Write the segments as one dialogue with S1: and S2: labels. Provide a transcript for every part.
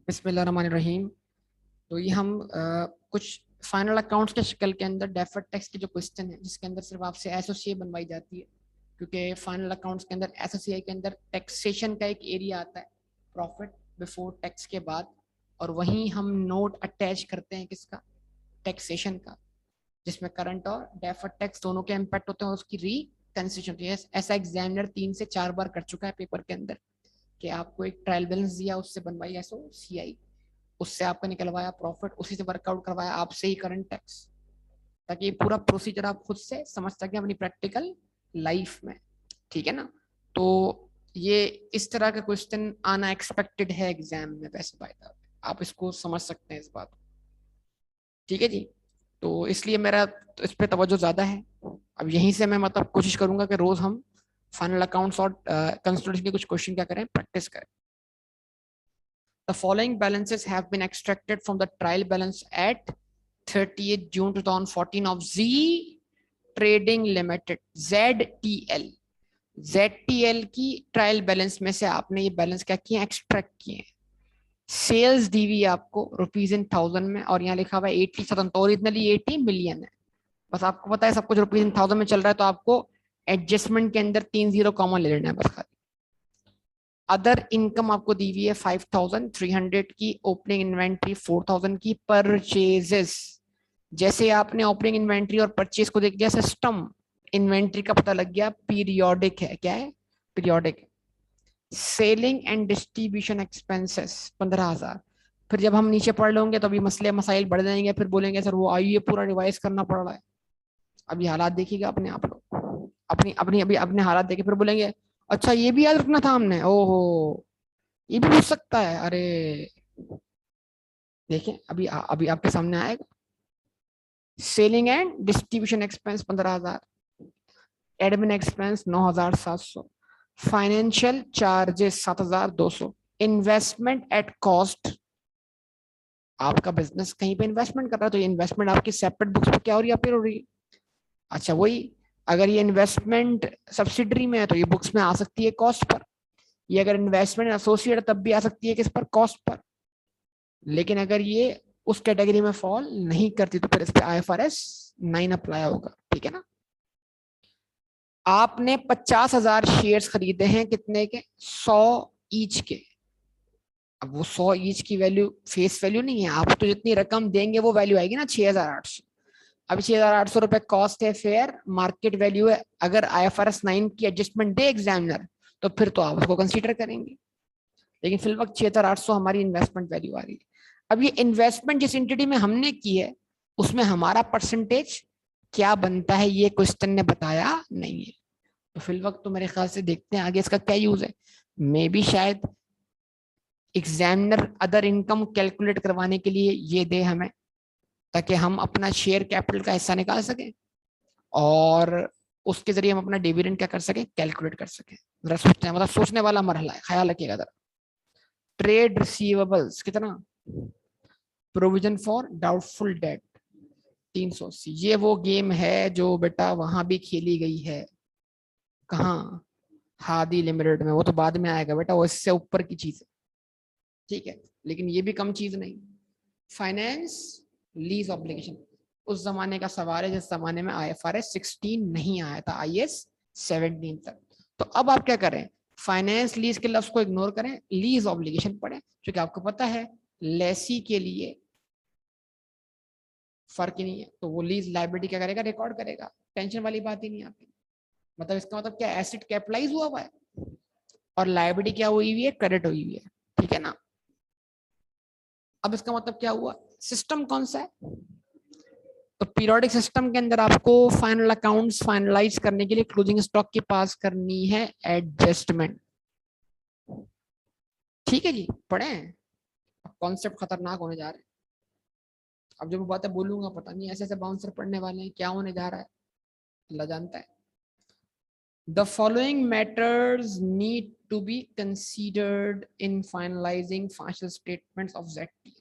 S1: बिस्मिल्लाहिर्रहमानिर्रहीम। तो ये हम कुछ फाइनल अकाउंट्स के शक्ल के अंदर डेफर्ड टैक्स के जो क्वेश्चन है, जिसके अंदर सिर्फ आपसे एसओसीए बनवाई जाती है, क्योंकि फाइनल अकाउंट्स के अंदर एसओसीए के अंदर टैक्सेशन का एक एरिया आता है, प्रॉफिट बिफोर टैक्स के बाद, और वहीं हम नोट अटैच करते हैं किसका, टैक्सेशन का, जिसमें करंट और डेफर्ड टैक्स दोनों के इम्पैक्ट होते हैं, उसकी रिकंसिडरेशन होती है। ऐसा एग्जामिनर 3 से 4 बार कर चुका है पेपर के अंदर, कि आपको एक ट्रायल बैलेंस दिया, उससे बनवाई एसओसीआई, उससे आपका निकलवाया प्रॉफिट, उसी से वर्कआउट करवाया आपसे ही करंट टैक्स, ताकि ये पूरा प्रोसीजर आप खुद से समझ सके अपनी प्रैक्टिकल लाइफ में। ठीक है ना। तो ये इस तरह का क्वेश्चन आना एक्सपेक्टेड है एग्जाम में, वैसे बाय द वे आप इसको समझ सकते हैं इस बात को। ठीक है जी। तो इसलिए मेरा तो इस पे तवज्जो ज्यादा है। अब यहीं से मैं मतलब कोशिश करूंगा कि रोज हम फाइनल अकाउंट्स और कंसोलिडेशन के कुछ क्वेश्चन क्या करें, प्रैक्टिस करें। The following balances have been extracted from the trial balance at 30th June 2014 of Z Trading Limited, ZTL। ZTL की ट्रायल बैलेंस में से आपने ये बैलेंस क्या किए, एक्सट्रैक्ट किए। सेल्स दी हुई आपको रुपीज इन थाउजेंड में, और यहाँ लिखा हुआ है 80,000, तो ओरिजिनली 80 मिलियन है। बस आपको पता है सब कुछ रुपीज इन थाउजेंड में चल रहा है, तो आपको एडजस्टमेंट के अंदर 3 0 कॉमन ले लेना है बस खाली। अदर इनकम आपको दी हुई है 5,300 की, ओपनिंग इन्वेंट्री 4,000 की, परचेजेस जैसे आपने ओपनिंग इन्वेंट्री और परचेज को देख लिया, सिस्टम इन्वेंट्री का पता लग गया, पीरियोडिक है, क्या है, periodic. Selling and distribution expenses 15,000। फिर जब हम नीचे पढ़ लेंगे तो अभी मसले मसाइल बढ़ जाएंगे, फिर बोलेंगे सर वो आइए पूरा रिवाइज करना पड़ रहा है। अभी हालात देखिएगा अपने आप लोग, अपनी अपनी अभी अपने हालात देखे, फिर बोलेंगे अच्छा ये भी याद रखना था हमने, ओहो ये भी पूछ सकता है। अरे देखिए अभी अभी आपके सामने आएगा। Selling and distribution expense 15,000, admin expense 9,700, financial charges 7,200, investment at cost, आपका बिजनेस कहीं पे इन्वेस्टमेंट कर रहा है तो ये इन्वेस्टमेंट आपकी सेपरेट बुक्स पे क्या हो रही है, अपीयर हो रही है। अच्छा वही, अगर ये इन्वेस्टमेंट सब्सिडरी में है तो ये बुक्स में आ सकती है कॉस्ट पर, ये अगर इन्वेस्टमेंट एसोसिएट तब भी आ सकती है किस पर, कॉस्ट पर। लेकिन अगर ये उस कैटेगरी में फॉल नहीं करती तो फिर इस पे IFRS 9 अप्लाई होगा। ठीक है ना। आपने 50,000 शेयर्स खरीदे हैं, कितने के, 100 ईच के। अब वो 100 ईच की वैल्यू फेस वैल्यू नहीं है, आप तो जितनी रकम देंगे वो वैल्यू आएगी ना, 6,800। अब 6,800 रुपए कॉस्ट है, फेयर मार्केट वैल्यू है। अगर IFRS 9 की एडजस्टमेंट दे एग्जामिनर तो फिर तो आप उसको कंसीडर करेंगे, लेकिन फिल वक्त 6,800 हमारी इन्वेस्टमेंट वैल्यू आ रही है। अब ये इन्वेस्टमेंट जिस एंटिटी में हमने की है उसमें हमारा परसेंटेज क्या बनता है, ये क्वेश्चन ने बताया नहीं है। तो फिल वक्त तो मेरे ख्याल से देखते हैं आगे इसका क्या यूज है। मे बी शायद एग्जामिनर अदर इनकम कैलकुलेट करवाने के लिए ये दे हमें, ताकि हम अपना शेयर कैपिटल का हिस्सा निकाल सकें और उसके जरिए हम अपना डिविडेंड क्या कर सकें, कैलकुलेट कर सकें। जरा सोचते हैं, मतलब सोचने वाला मरहला है, ख्याल रखिएगा जरा। ट्रेड रिसीवेबल्स कितना, प्रोविजन फॉर डाउटफुल डेट 380। ये वो गेम है जो बेटा वहां भी खेली गई है, कहाँ, हादी लिमिटेड में। वो तो बाद में आएगा बेटा, वो इससे ऊपर की चीज है। ठीक है, लेकिन ये भी कम चीज नहीं। फाइनेंस लीज ऑब्लिगेशन, उस जमाने का सवाल है जिस जमाने में IFRS 16 नहीं आया था, IS 17 तक। तो अब आप क्या करें, फाइनेंस लीज के लफ्ज को इग्नोर करें, लीज ऑब्लिगेशन पढ़ें, क्योंकि आपको पता है लेसी के लिए फर्क ही नहीं है, तो वो लीज लाइबिलिटी क्या करेगा, रिकॉर्ड करेगा, टेंशन वाली बात ही नहीं आपकी। मतलब इसका मतलब क्या, एसेट कैपिटलाइज हुआ हुआ है और लाइबिलिटी क्या हुई हुई है, क्रेडिट हुई हुई है। ठीक है ना। अब इसका मतलब क्या हुआ, सिस्टम कौन सा है, तो पीरियोडिक सिस्टम के अंदर आपको फाइनल अकाउंट्स फाइनलाइज करने के लिए क्लोजिंग स्टॉक की पास करनी है एडजस्टमेंट। ठीक है जी, पढ़े। अब कॉन्सेप्ट खतरनाक होने जा रहे हैं। अब जब बातें बोलूंगा पता नहीं ऐसे ऐसे बाउंसर पढ़ने वाले हैं, क्या होने जा रहा है अल्लाह जानता है। The following matters need to be considered in finalizing financial statements of ZT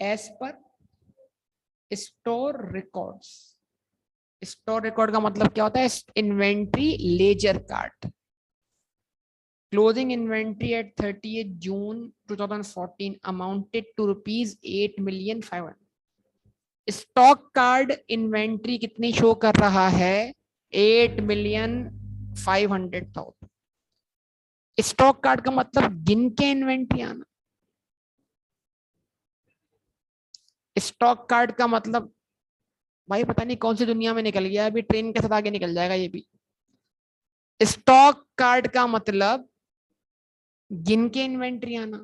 S1: as per store records। Store record का मतलब क्या होता है, inventory ledger card. Closing inventory at 30th June 2014 amounted to rupees 8,500,000. Stock card inventory कितनी show कर रहा है? 8,500,000. Stock card का मतलब गिन के इन्वेंट्री आना. स्टॉक कार्ड का मतलब भाई पता नहीं कौन सी दुनिया में निकल गया, अभी ट्रेन के साथ आगे निकल जाएगा ये भी. स्टॉक कार्ड का मतलब गिन के इन्वेंट्री आना.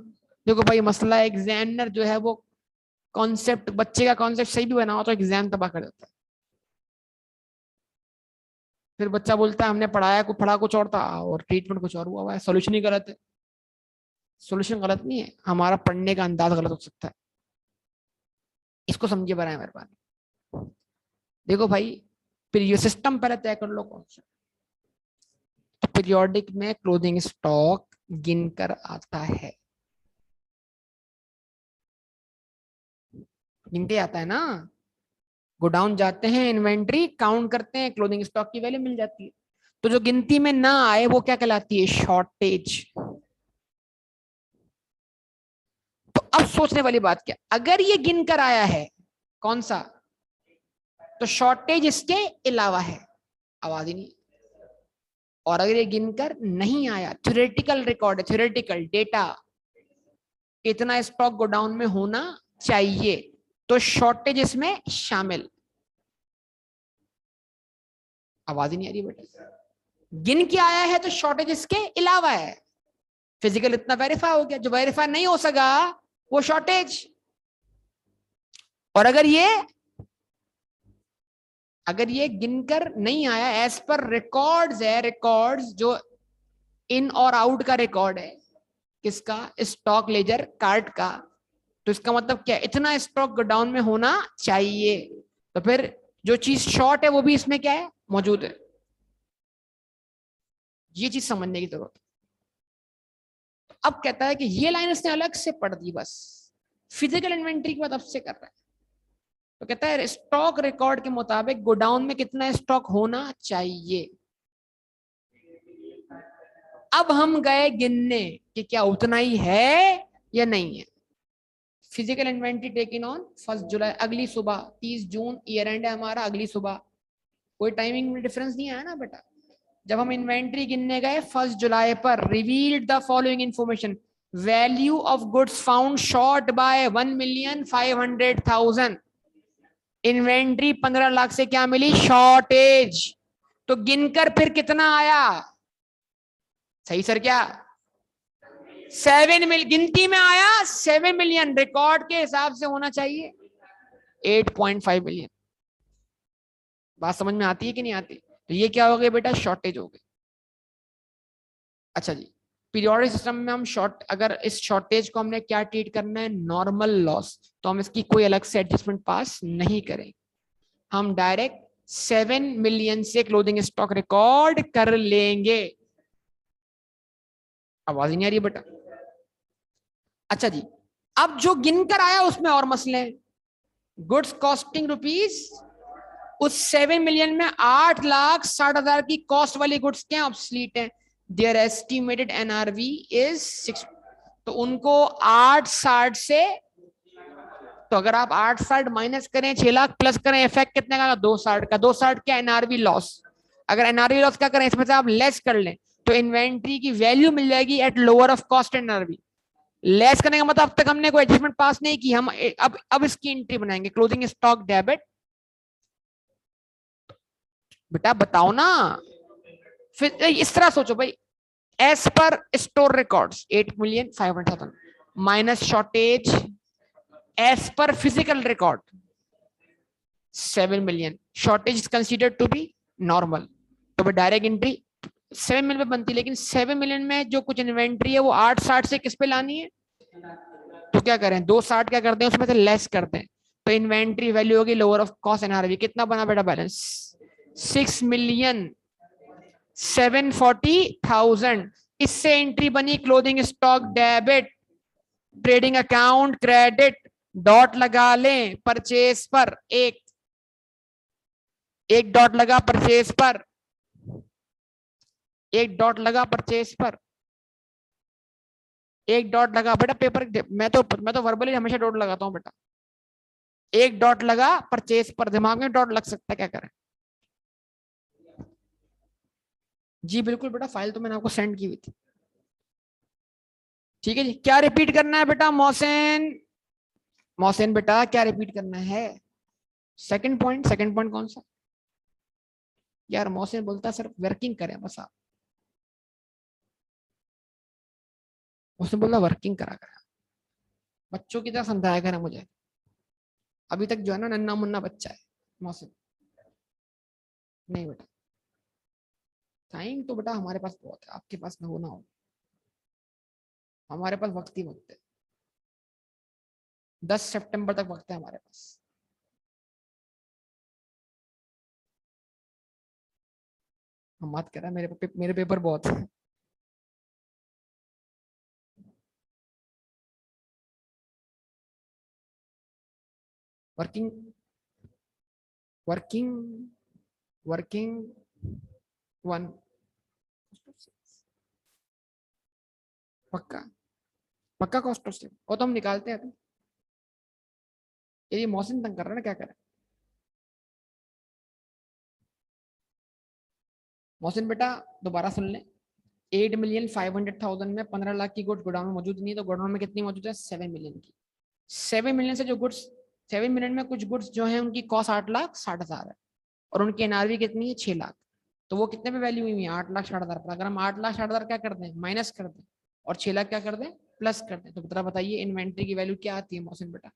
S1: देखो भाई मसला एग्जामिनर जो है वो कॉन्सेप्ट, बच्चे का कॉन्सेप्ट सही भी बना हो तो एग्जाम तबाह कर देता है. फिर बच्चा बोलता है हमने पढ़ा कुछ और था और ट्रीटमेंट कुछ और हुआ है. सोल्यूशन ही गलत है. सोल्यूशन गलत नहीं है, हमारा पढ़ने का अंदाज गलत हो सकता है. इसको समझिए बनाए मेहरबानी. देखो भाई पीरियड सिस्टम पहले तय कर लो कौन सा. पीरियोडिक में क्लोजिंग स्टॉक गिनकर आता है. गिनते आता है ना. गोडाउन जाते हैं, इन्वेंट्री काउंट करते हैं, क्लोजिंग स्टॉक की वैल्यू मिल जाती है. तो जो गिनती में ना आए वो क्या कहलाती है? शॉर्टेज. तो अब सोचने वाली बात क्या, अगर ये गिनकर आया है कौन सा, तो शॉर्टेज इसके अलावा है. आवाज ही नहीं. और अगर ये गिनकर नहीं आया, थ्योरेटिकल रिकॉर्ड है, थ्योरेटिकल डेटा, इतना स्टॉक गोडाउन में होना चाहिए, तो शॉर्टेज इसमें शामिल. आवाज ही नहीं आ रही बेटा. गिन के आया है तो शॉर्टेज इसके अलावा है. फिजिकल इतना वेरीफाई हो गया, जो वेरीफाई नहीं हो सका वो शॉर्टेज. और अगर ये गिनकर नहीं आया, एज पर रिकॉर्ड्स है, रिकॉर्ड्स जो इन और आउट का रिकॉर्ड है, किसका? स्टॉक लेजर कार्ड का. तो इसका मतलब क्या? इतना स्टॉक गोडाउन में होना चाहिए. तो फिर जो चीज शॉर्ट है वो भी इसमें क्या है? मौजूद है. ये चीज समझने की जरूरत है. अब कहता है कि ये लाइन इसने अलग से पढ़ दी, बस फिजिकल इन्वेंट्री की बात अब से कर रहा है. तो कहता है स्टॉक रिकॉर्ड के मुताबिक गोडाउन में कितना स्टॉक होना चाहिए. अब हम गए गिनने कि क्या उतना ही है या नहीं है. फिजिकल इन्वेंट्री टेकन ऑन 1 जुलाई, अगली सुबह. 30 जून ईयर एंड है हमारा, अगली सुबह. कोई टाइमिंग में डिफरेंस नहीं आया ना बेटा. जब हम इन्वेंट्री गिनने गए 1 जुलाई पर, revealed the following information. Value of goods found short by 1,500,000. Inventory 15 lakh से क्या मिली? शॉर्टेज. तो गिनकर फिर कितना आया? सही सर क्या? 7 मिलियन. गिनती में आया 7 मिलियन, रिकॉर्ड के हिसाब से होना चाहिए 8.5 मिलियन. बात समझ में आती है कि नहीं आती? तो ये क्या हो गया बेटा? शॉर्टेज हो गई. अच्छा जी, पीरियोडिक सिस्टम में हम अगर इस शॉर्टेज को हमने क्या ट्रीट करना है? Normal loss. तो हम इसकी कोई अलग से एडजस्टमेंट पास नहीं करेंगे. हम डायरेक्ट 7 मिलियन से क्लोजिंग स्टॉक रिकॉर्ड कर लेंगे. आवाज नहीं आ रही बेटा? अच्छा जी, अब जो गिनकर आया उसमें और मसले हैं. गुड्स कॉस्टिंग रुपीज, उस 7 मिलियन में 8,60,000 की कॉस्ट वाली गुड्स क्या ऑब्सलीट है. Their estimated NRV is 6. तो उनको 8,60 से, तो अगर आप 8,60 माइनस करें 6 लाख प्लस करें, इफेक्ट कितने का? 2,60 का. 2,60 का एनआरवी लॉस. अगर एनआरवी लॉस क्या करें, इसमें से आप लेस कर लें तो इन्वेंट्री की वैल्यू मिल जाएगी at lower of cost NRV. Less करने का मतलब अब तक हमने कोई एडजस्टमेंट पास नहीं की. हम अब इसकी एंट्री बनाएंगे, क्लोजिंग स्टॉक डेबिट. बेटा बताओ ना. फिर इस तरह सोचो भाई, as per store records 8,500,000 minus shortage as per physical record 7 million. Shortage is considered to be normal. तो भाई डायरेक्ट एंट्री 7 मिलियन में बनती, लेकिन 7 मिलियन में जो कुछ इन्वेंट्री है वो 8,60 से किस पे लानी है? तो क्या करें? 2,60 क्या करते हैं उसमें से लेस करते हैं. तो इन्वेंट्री वैल्यू होगी लोअर ऑफ कॉस्ट एनआरवी. कितना बना बेटा बैलेंस? 6,740,000. इससे एंट्री बनी closing stock debit. Trading account credit. Dot लगा लें परचेज पर. एक डॉट लगा परचेज पर. एक डॉट लगा परचेज पर. एक डॉट लगा बेटा पेपर, मैं तो वर्बली हमेशा डॉट लगाता हूँ बेटा। एक डॉट लगा परचेज पर, दिमाग में डॉट लग सकता है, क्या करें? जी बिल्कुल बेटा, फाइल तो मैंने आपको सेंड की हुई थी। ठीक है जी, क्या रिपीट करना है बेटा मोहसिन? मोहसिन बेटा क्या रिपीट करना है? सेकंड पॉइंट, सेकंड पॉइंट कौन सा? यार मोहसिन बोलता है सर वर्किंग करें बस आप, उसने बोला वर्किंग करा करें, बच्चों की तरह समझाया करें मुझे। अभी तक जो है ना नन्ना मुन्ना बच्चा है मोहसिन। नहीं बेटा, टाइम तो बेटा हमारे पास बहुत है, आपके पास ना हो ना हो, हमारे पास वक्त ही वक्त है। 10 सितंबर तक वक्त है हमारे पास। हम बात कर रहे हैं, मेरे पेपर बहुत है। वर्किंग, वर्किंग, वर्किंग वन, पक्का, पक्का कॉस्ट ऑफ सेल वो तो हम निकालते हैं। ये मौसम तंग कर रहा है ना, क्या करें? मौसम बेटा दोबारा सुन ले। 8,500,000 में 15 लाख की गुड्स गोडाउन में मौजूद नहीं है, तो गोडाउन में कितनी मौजूद है? 7 मिलियन की। 7 मिलियन से जो गुड्स, 7 मिलियन में कुछ गुड्स जो है उनकी कॉस्ट 8,60,000 है, और उनकी एनआरवी कितनी है? 6 लाख। तो वो कितने पे वैल्यू हुई है? 8,60,000 पर। अगर हम 8,60,000 क्या कर दें? माइनस कर दें, और 6 लाख क्या कर दें? प्लस कर दें, तो बता बताइए इन्वेंट्री की वैल्यू क्या आती है मौसम बेटा?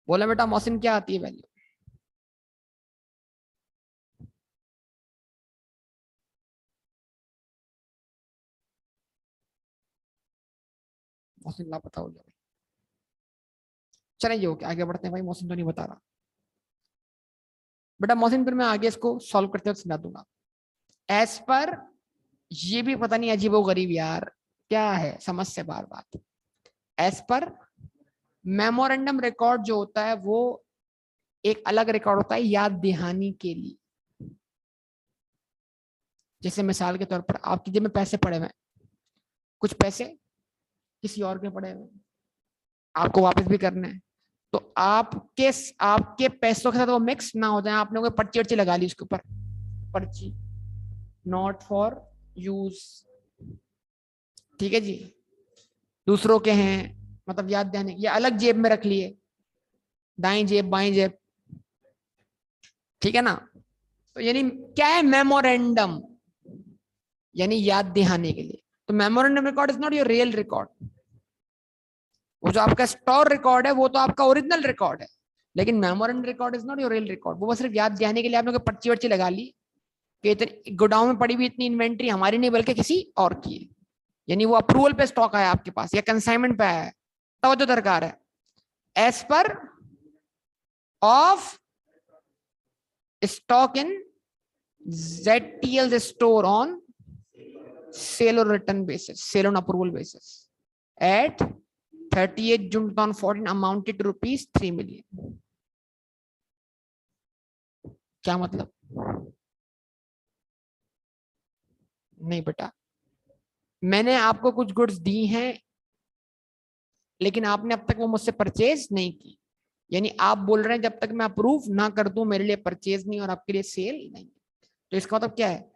S1: बोला बेटा मौसम क्या आती है वैल्यू? मौसम लापता हो गया भाई। चलिए ओके आगे बढ़ते हैं भाई, मौसम तो नहीं बता रहा बेटा। मौसम फिर मैं आगे इसको सॉल्व करते हुए समझा दूंगा। एज पर, ये भी पता नहीं अजीबो गरीब यार क्या है, समझ से बार बात। एज पर मेमोरेंडम रिकॉर्ड जो होता है वो एक अलग रिकॉर्ड होता है याद दहानी के लिए। जैसे मिसाल के तौर पर आपकी जेब में पैसे पड़े हुए हैं, कुछ पैसे किसी और के पड़े हुए हैं, आपको वापस भी करने हैं, तो आपके आपके पैसों के साथ वो मिक्स ना हो जाए, आपने कोई पर्ची वर्ची लगा ली उसके ऊपर, पर्ची नॉट फॉर यूज। ठीक है जी, दूसरों के हैं, मतलब याद दहानी, ये अलग जेब में रख लिए, दाई जेब बाई जेब। ठीक है ना? तो यानी क्या है? मेमोरेंडम, यानी याद दहाने के लिए। तो memorandum record is not your real record. वो जो आपका स्टोर रिकॉर्ड है वो तो आपका ओरिजिनल रिकॉर्ड है, लेकिन memorandum record is not your real record. वो सिर्फ याद दहाने के लिए आपने कोई पर्ची वर्ची लगा ली कि इतनी गोडाउन में पड़ी हुई इतनी इन्वेंट्री हमारी नहीं बल्कि किसी और की है, यानी वो अप्रूवल पे स्टॉक आया आपके पास या कंसाइनमेंट पे आया है, तो जो दरकार है as per of stock in ZTL store on sale or return basis, sale on approval basis at 30th June 2014 amounted to ₹3 million. क्या मतलब? नहीं बेटा, मैंने आपको कुछ गुड्स दी हैं लेकिन आपने अब तक वो मुझसे परचेज नहीं की, यानी आप बोल रहे हैं जब तक मैं अप्रूव ना कर दूं मेरे लिए परचेज नहीं और आपके लिए सेल नहीं। तो इसका मतलब क्या है?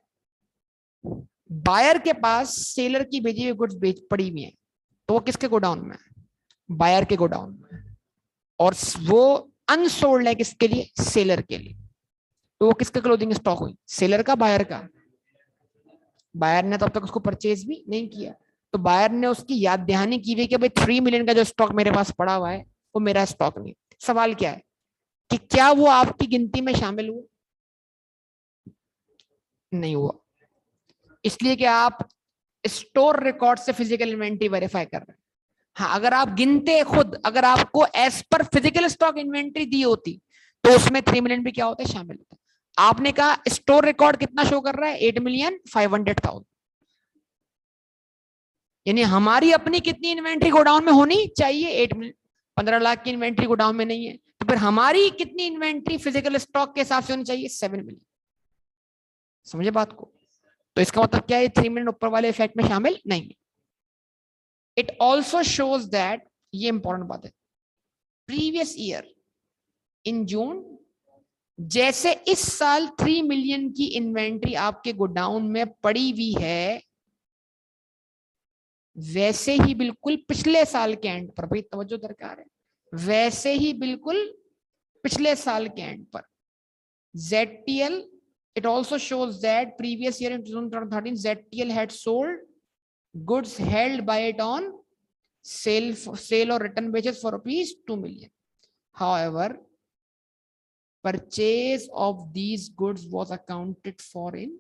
S1: बायर के पास सेलर की भेजी हुई गुड्स बेच पड़ी हुई है, तो वो किसके गोडाउन में? बायर के गोडाउन में, और वो अनसोल्ड है किसके लिए? सेलर के लिए। तो वो किसका क्लोजिंग स्टॉक हुई? सेलर का, बायर का? बायर ने तो अब तक उसको परचेज भी नहीं किया, तो बायर ने उसकी याद दहानी की हुई कि भाई 3 मिलियन का जो स्टॉक मेरे पास पड़ा हुआ है वो मेरा स्टॉक नहीं। सवाल क्या है कि क्या वो आपकी गिनती में शामिल हुआ? नहीं हुआ, इसलिए कि आप स्टोर रिकॉर्ड से फिजिकल इन्वेंट्री वेरीफाई कर रहे हैं। हाँ, अगर आप गिनते खुद, अगर आपको as per physical stock inventory दी होती तो उसमें 3 मिलियन भी क्या होता है? शामिल होता है। आपने कहा स्टोर रिकॉर्ड कितना शो कर रहा है? 8,500,000, यानी हमारी अपनी कितनी इन्वेंट्री गोडाउन में होनी चाहिए? 8 मिलियन। 15 लाख की इन्वेंट्री गोडाउन में नहीं है, तो फिर हमारी कितनी इन्वेंट्री फिजिकल स्टॉक के हिसाब से होनी चाहिए? 7 मिलियन। समझे बात को? तो इसका मतलब क्या है, 3 मिलियन ऊपर वाले इफेक्ट में शामिल नहीं है। इट ऑल्सो शोज दैट, ये इंपॉर्टेंट बात है, प्रीवियस ईयर इन जून, जैसे इस साल 3 मिलियन की इन्वेंट्री आपके गोडाउन में पड़ी हुई है, वैसे ही बिल्कुल पिछले साल के एंड पर, भाई तवज्जो दरकार है, वैसे ही बिल्कुल पिछले साल के एंड पर ZTL, it also shows that previous year in 2013 ZTL had sold goods held by it on sale or return basis for rupees 2 million. However, purchase of these goods was accounted for in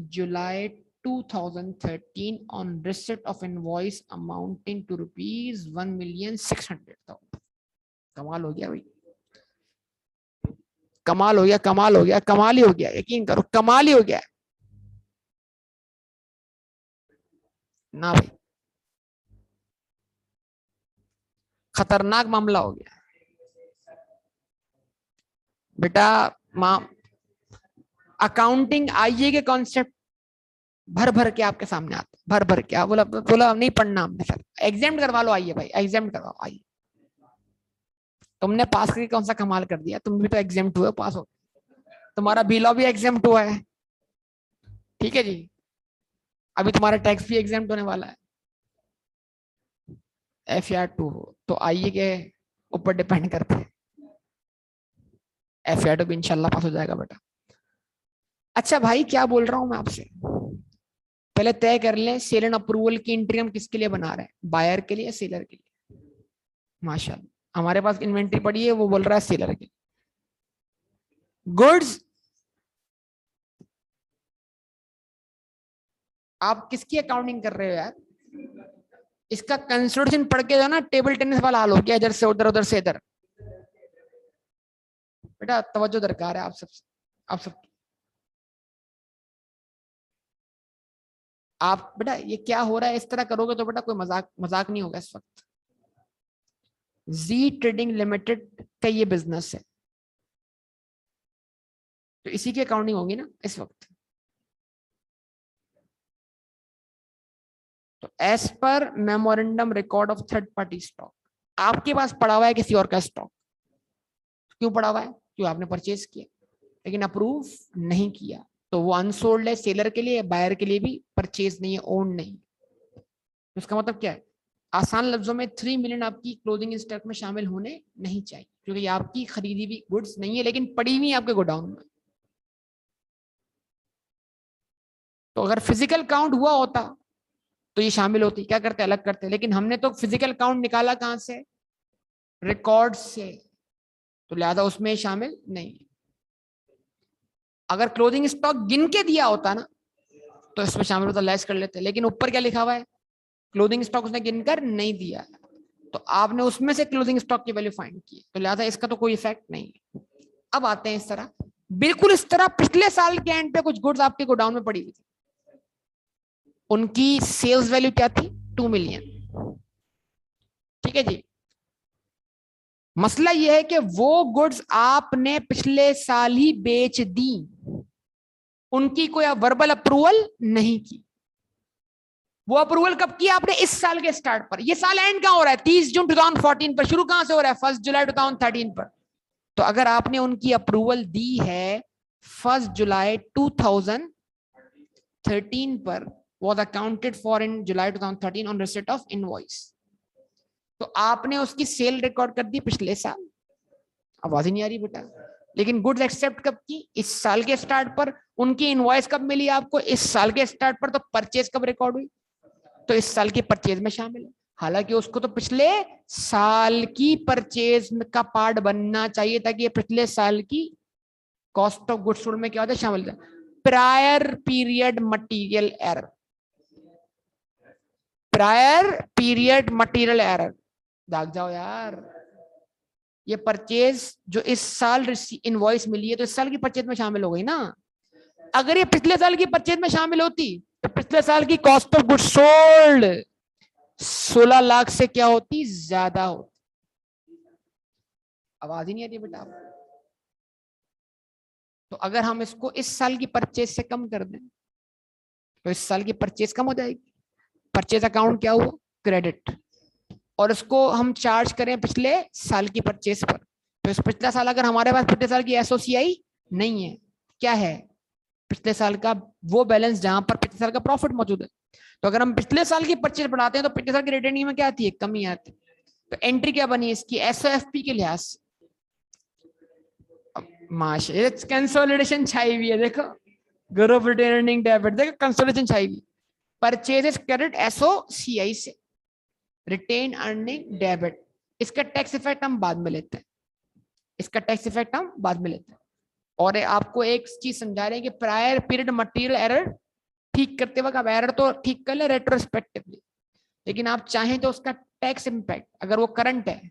S1: July 2013 on receipt of invoice amounting to rupees 1,600,000. कमाल हो गया भाई, कमाल हो गया, कमाल हो गया, कमाल ही हो गया, यकीन करो कमाल ही हो गया ना भाई, खतरनाक मामला हो गया बेटा। अकाउंटिंग आईए के कॉन्सेप्ट भर भर के आपके सामने आते, भर भर के। बोला बोला नहीं पढ़ना हमने, सर एग्जाम करवा लो, आइए भाई एग्जाम करवाओ आइए। तुमने पास करके कौन सा कमाल कर दिया, तुम भी तो एग्जाम हुए, पास हो, तुम्हारा बीलॉ भी एग्जाम हुआ है, ठीक है जी, अभी तुम्हारा टैक्स भी एग्जाम होने वाला है, FR2 तो आइए के ऊपर डिपेंड करते हैं, FR2 भी इंशाल्लाह पास हो जाएगा बेटा। अच्छा भाई क्या बोल रहा हूं मैं आपसे, पहले तय कर लें सेल एंड अप्रूवल की एंट्री हम किसके लिए बना रहे हैं, बायर के लिए या सेलर के लिए। माशाल्लाह हमारे पास इन्वेंट्री पड़ी है, वो बोल रहा है सेलर के। गुड्स आप किसकी अकाउंटिंग कर रहे हो यार, इसका कंसिडरेशन पढ़ के जो ना टेबल टेनिस वाला हाल हो गया, इधर से उधर उधर से इधर। बेटा तवज्जो दरकार है आप सब, आप सब। आप बेटा ये क्या हो रहा है, इस तरह करोगे तो बेटा कोई मजाक मजाक नहीं होगा इस वक्त। जी ट्रेडिंग लिमिटेड का ये बिजनेस है, तो इसी की अकाउंटिंग होगी ना इस वक्त। तो as per memorandum record of third party stock, आपके पास पड़ा हुआ है किसी और का स्टॉक, क्यों पड़ा हुआ है, क्यों आपने परचेज किया लेकिन अप्रूव नहीं किया, तो वो अनसोल्ड है, सेलर के लिए बायर के लिए भी परचेज नहीं है, ओन नहीं। उसका मतलब क्या है, आसान लफ्जों में 3 मिलियन आपकी क्लोजिंग स्टॉक में शामिल होने नहीं चाहिए, क्योंकि आपकी खरीदी हुई गुड्स नहीं है लेकिन पड़ी हुई आपके गोडाउन में। तो अगर फिजिकल काउंट हुआ होता तो ये शामिल होती, क्या करते अलग करते, लेकिन हमने तो फिजिकल काउंट निकाला कहां से, रिकॉर्ड से, तो लिहाजा उसमें शामिल नहीं। अगर क्लोजिंग स्टॉक गिन के दिया होता ना तो इसमें शामिल होता, लेस कर लेते, लेकिन ऊपर क्या लिखा हुआ है, क्लोजिंग स्टॉक उसने गिनकर नहीं दिया, तो आपने उसमें से क्लोजिंग स्टॉक की वैल्यू फाइंड की, तो लिहाजा इसका तो कोई इफेक्ट नहीं है। अब आते हैं इस तरह, बिल्कुल इस तरह पिछले साल के एंड पे कुछ गुड्स आपके गोडाउन में पड़ी हुई थी, उनकी सेल्स वैल्यू क्या थी, 2 मिलियन, ठीक है जी। मसला यह है कि वो गुड्स आपने पिछले साल ही बेच दी, उनकी कोई वर्बल अप्रूवल नहीं की। वो अप्रूवल कब किया आपने, इस साल के स्टार्ट पर। ये साल एंड कहां हो रहा है, 30 जून 2014 पर, शुरू कहां से हो रहा है, 1 जुलाई 2013 पर। तो अगर आपने उनकी अप्रूवल दी है 1 जुलाई 2013 पर, was accounted for in July 2013 on receipt of invoice, तो आपने उसकी सेल रिकॉर्ड कर दी पिछले साल। आवाज ही नहीं आ रही बेटा, लेकिन गुड्स एक्सेप्ट कब की, इस साल के स्टार्ट पर। उनकी इनवॉइस कब मिली आपको, इस साल के स्टार्ट पर। तो परचेज कब रिकॉर्ड हुई, तो इस साल की परचेज में शामिल है। हालांकि उसको तो पिछले साल की परचेज का पार्ट बनना चाहिए, ताकि ये पिछले साल की कॉस्ट ऑफ गुड्स सोल्ड में क्या होता है, शामिल है। Prior period material error, prior period material error, दाग जाओ यार। ये परचेज जो इस साल इनवॉइस मिली है, तो इस साल की परचेज में शामिल हो गई ना। अगर ये पिछले साल की परचेज में शामिल होती तो पिछले साल की cost of goods sold 16 lakh से क्या होती, ज्यादा होती। आवाज ही नहीं आ रही बेटा। तो अगर हम इसको इस साल की परचेज से कम कर दें तो इस साल की परचेज कम हो जाएगी, परचेज अकाउंट क्या हुआ, क्रेडिट, और इसको हम चार्ज करें पिछले साल की परचेज पर, तो इस पिछला साल अगर हमारे पास पिछले साल की एसओसीआई नहीं है, क्या है, पिछले साल का वो बैलेंस जहां पर पिछले साल का प्रॉफिट मौजूद है, तो अगर हम पिछले साल की परचेज बढ़ाते हैं तो पिछले साल की रिटर्निंग में क्या आती है, कमी आती है। तो एंट्री क्या बनी इसकी, एसओएफपी के लिहाज से माशा कंसोलिडेशन छाई हुई है, देखो ग्रुप रिटर्निंग डेबिट, देखो कंसोलिडेशन छाई हुई, परचेजेस क्रेडिट एसओसीआई से, रिटेन अर्निंग डेबिट, इसका टैक्स इफेक्ट हम बाद में लेते हैं, इसका टैक्स इफेक्ट हम बाद में लेते हैं। और आपको एक चीज समझा रहे हैं कि प्रायर पीरियड मटेरियल एरर ठीक करते वक्त आप एरर तो ठीक कर ले रेट्रोस्पेक्टिवली, लेकिन आप चाहें तो उसका टैक्स इम्पैक्ट अगर वो करंट है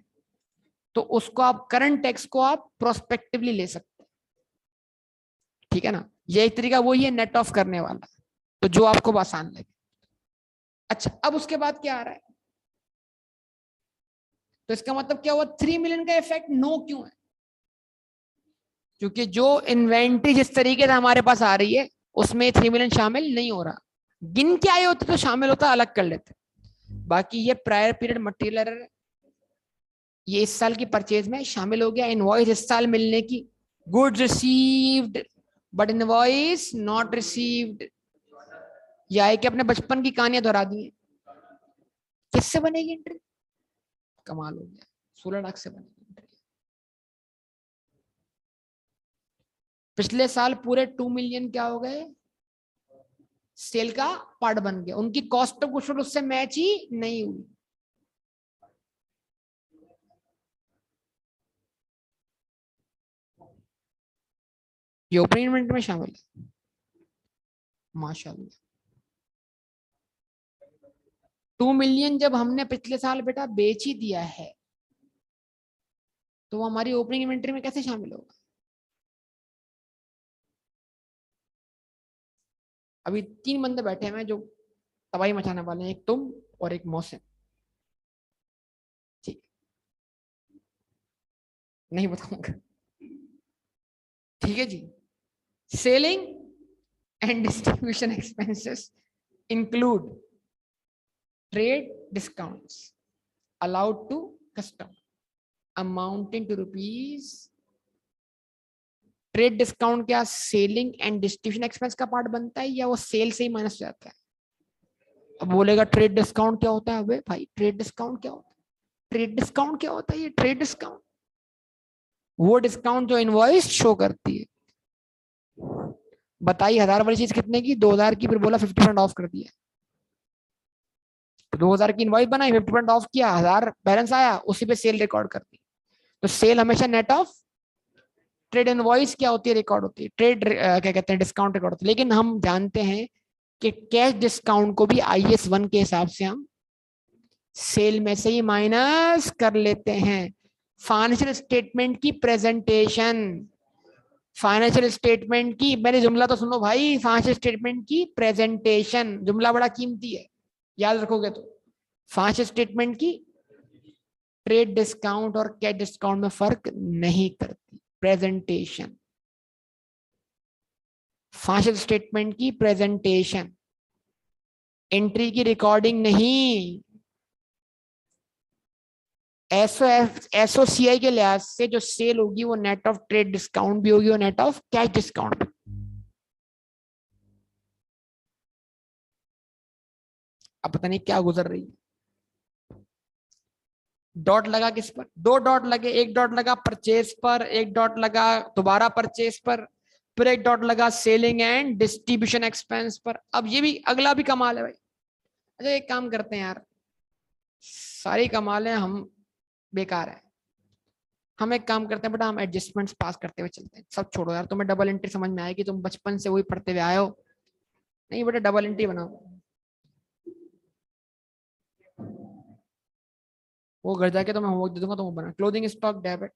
S1: तो उसको आप करंट टैक्स को आप प्रोस्पेक्टिवली ले सकते हैं, ठीक है ना। ये एक तरीका वही है नेट ऑफ करने वाला, तो जो आपको आसान लगे। अच्छा, अब उसके बाद क्या आ रहा है, तो इसका मतलब क्या हुआ, 3 मिलियन का इफेक्ट नो क्यों है, क्योंकि जो इन्वेंट्री जिस तरीके से हमारे पास आ रही है उसमें 3 मिलियन शामिल नहीं हो रहा, गिन के आए होते तो शामिल होता, अलग कर लेते। बाकी ये प्रायर पीरियड मटेरियल एरर, ये इस साल की परचेज में शामिल हो गया, इनवॉइस इस साल मिलने की, goods received but invoice not received, या है कि अपने बचपन की कहानियां दोहरा दी, किससे बनेगी एंट्री, कमाल हो गया, 16 लाख से बनेगी एंट्री। पिछले साल पूरे 2 मिलियन क्या हो गए, सेल का पार्ट बन गया, उनकी कॉस्ट ऑफ गुड्स उससे मैच ही नहीं हुई। ये ओपनिंग इन्वेंटरी में शामिल है, माशाल्लाह। 2 मिलियन जब हमने पिछले साल बेटा बेच ही दिया है तो वो हमारी ओपनिंग इन्वेंटरी में कैसे शामिल होगा। अभी 3 बंदे बैठे हैं जो तबाही मचाने वाले हैं, एक तुम और एक मौसम, ठीक, नहीं बताऊंगा, ठीक है जी। Selling and distribution expenses include trade discounts allowed to customer amounting to rupees, trade discount क्या सेलिंग एंड डिस्ट्रीब्यूशन एक्सपेंस का पार्ट बनता है या वो सेल से ही माइनस हो जाता है। अब बोलेगा ट्रेड डिस्काउंट क्या होता है, अबे भाई ट्रेड डिस्काउंट क्या होता है, ट्रेड डिस्काउंट क्या होता है, ये ट्रेड डिस्काउंट वो डिस्काउंट जो इनवॉइस शो करती है। बताइए 1000 वाली चीज कितने की, 2000 की, फिर बोला 50% ऑफ कर दिया, 2000 की इनवॉइस बनाई, 50% ऑफ किया, 1000 बैलेंस आया, उसी पे सेल रिकॉर्ड कर दी। तो सेल हमेशा नेट ऑफ ट्रेड इनवॉइस क्या होती है, रिकॉर्ड होती है, ट्रेड क्या कहते हैं, डिस्काउंट रिकॉर्ड होती है। लेकिन हम जानते हैं कि कैश डिस्काउंट को भी IS1 के हिसाब से हम सेल में से ही माइनस कर लेते हैं। फाइनेंशियल स्टेटमेंट की प्रेजेंटेशन, फाइनेंशियल स्टेटमेंट की, मैंने जुमला तो सुनो भाई, फाइनेंशियल स्टेटमेंट की प्रेजेंटेशन, जुमला बड़ा कीमती है, याद रखोगे तो। फाइनेंशियल स्टेटमेंट की ट्रेड डिस्काउंट और कैश डिस्काउंट में फर्क नहीं करती, प्रेजेंटेशन, फाइनेंशियल स्टेटमेंट की प्रेजेंटेशन, एंट्री की रिकॉर्डिंग नहीं। एसओसीआई के लिहाज से जो सेल होगी वो नेट ऑफ ट्रेड डिस्काउंट भी होगी और नेट ऑफ कैश डिस्काउंट। अब पता नहीं क्या गुजर रही है, डॉट लगा किस पर, 2 डॉट लगे, एक डॉट लगा परचेज पर, एक डॉट लगा दोबारा परचेज पर, फिर एक डॉट लगा सेलिंग एंड डिस्ट्रीब्यूशन एक्सपेंस पर। अब ये भी अगला भी कमाल है भाई। अच्छा एक काम करते हैं यार, सारी कमाल है, हम बेकार है, हम एक काम करते हैं बेटा, हम एडजस्टमेंट्स पास करते हुए चलते हैं, सब छोड़ो यार, तुम्हें डबल एंट्री समझ में आएगी, तुम बचपन से वही पढ़ते हुए आए हो। नहीं बेटा डबल एंट्री बनाओ, वो घर जाके तो मैं होमवर्क दे दूंगा, तुम बना clothing stock debit,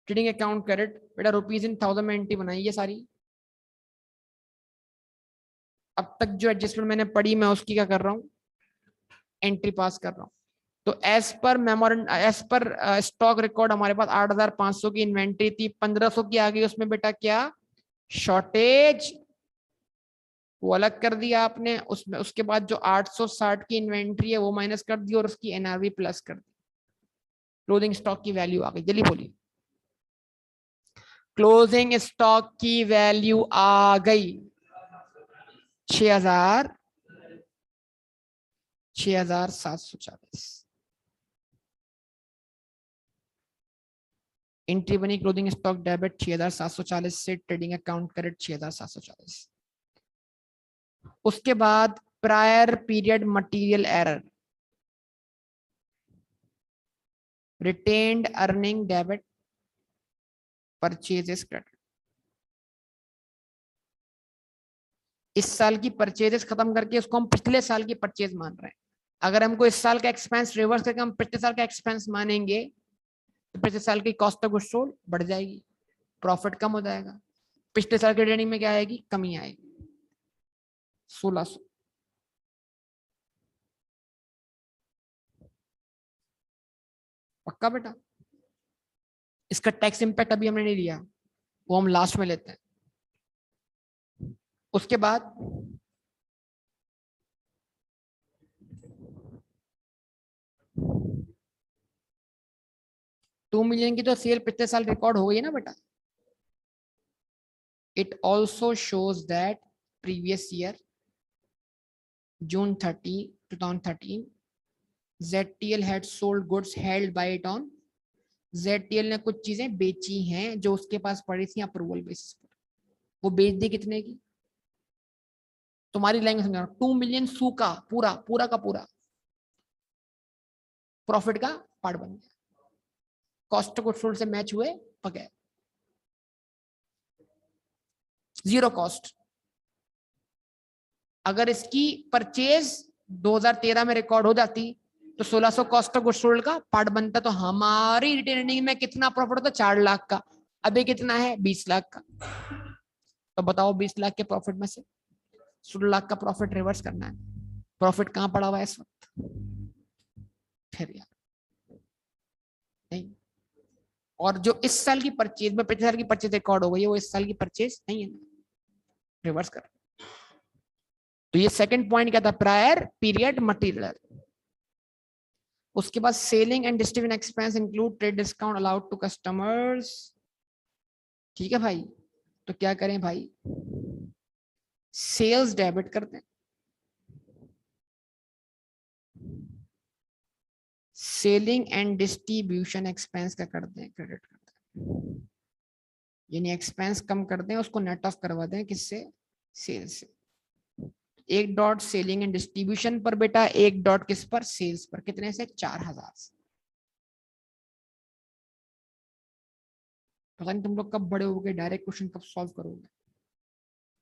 S1: trading account credit, बेटा रुपीज इन 1000 में एंट्री बनाई है सारी। अब तक जो एडजस्टमेंट मैंने पढ़ी मैं उसकी क्या कर रहा हूँ, एंट्री पास कर रहा हूँ। तो as per memorandum, as per stock record हमारे पास 8500 की इन्वेंट्री थी, 1500 की आ गई, उसमें बेटा क्या शॉर्टेज वो अलग कर दिया आपने, उसमें उसके बाद जो 860 की इन्वेंट्री है वो माइनस कर दी और उसकी एनआरवी प्लस कर दी, क्लोजिंग स्टॉक की वैल्यू आ गई। जल्दी बोलिए, क्लोजिंग स्टॉक की वैल्यू आ गई 6740। एंट्री बनी क्लोजिंग स्टॉक डेबिट 6740 से, ट्रेडिंग अकाउंट क्रेडिट 6740। उसके बाद prior period material error, retained earning debit, purchases credit. इस साल की परचेजेस खत्म करके उसको हम पिछले साल की परचेज मान रहे हैं। अगर हमको इस साल का एक्सपेंस रिवर्स करके हम पिछले साल का एक्सपेंस मानेंगे तो पिछले साल की कॉस्ट ऑफ गुड्स सोल्ड बढ़ जाएगी, प्रॉफिट कम हो जाएगा। पिछले साल की ट्रेडिंग में क्या आएगी, कमी आएगी 1600। पक्का बेटा? इसका टैक्स इंपैक्ट अभी हमने नहीं लिया, वो हम लास्ट में लेते हैं। उसके बाद $2 मिलियन की तो सेल पिछले साल रिकॉर्ड हो गई ना बेटा। It also shows that previous year June 30, 2013 ZTL had sold goods held by it on, ZTL ने कुछ चीजें बेची हैं जो उसके पास पड़ी थी अप्रूवल बेसिस पर। वो बेच दी कितने की, तुम्हारी लैंग्वेज समझा, 2 मिलियन सू का पूरा पूरा का पूरा प्रॉफिट का पार्ट बन गया, कॉस्ट को सोल्ड से मैच हुए बगैर, जीरो कॉस्ट। अगर इसकी परचेज 2013 में रिकॉर्ड हो जाती तो 1600 कॉस्ट ऑफ गुड्स सोल्ड का पार्ट बनता, तो हमारी रिटेन अर्निंग में कितना प्रॉफिट होता, 4 लाख का। अभी कितना है, 20 लाख का। तो बताओ 20 लाख के प्रॉफिट में से 16 लाख का प्रॉफिट रिवर्स करना है, प्रॉफिट कहां पड़ा हुआ है इस वक्त? फिर यार नहीं। और जो इस साल की परचेज में पिछले साल की परचेज रिकॉर्ड हो गई है वो इस साल की परचेज नहीं है, रिवर्स कर। तो ये सेकंड पॉइंट क्या था, प्रायर पीरियड मटेरियल। उसके बाद selling and distribution expense include trade discount allowed to customers. ठीक है भाई, तो क्या करें भाई, सेल्स डेबिट करते हैं, सेलिंग एंड डिस्ट्रीब्यूशन एक्सपेंस का करते हैं, क्रेडिट करते हैं, यानी एक्सपेंस कम करते हैं उसको नेट ऑफ करवाते हैं किससे, सेल्स से। एक डॉट सेलिंग एंड डिस्ट्रीब्यूशन पर बेटा, एक डॉट किस पर, सेल्स पर। कितने से, 4000 से। पता नहीं तुम लोग कब बड़े हो गए, डायरेक्ट क्वेश्चन कब सॉल्व करोगे,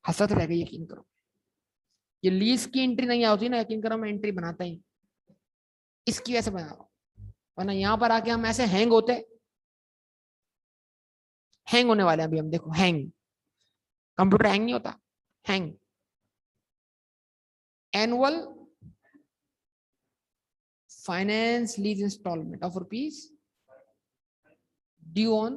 S1: हसरत रह गई, यकीन करो। ये लीज की एंट्री नहीं आती ना, यकीन करो मैं एंट्री बनाता ही इसकी वजह से बना रहा हूं, वरना यहां पर आके हम ऐसे हैंग होते, हैंग होने वाले हैं अभी हम, देखो हैंग, कंप्यूटर हैंग नहीं होता, hang. Annual finance lease installment of rupees due on,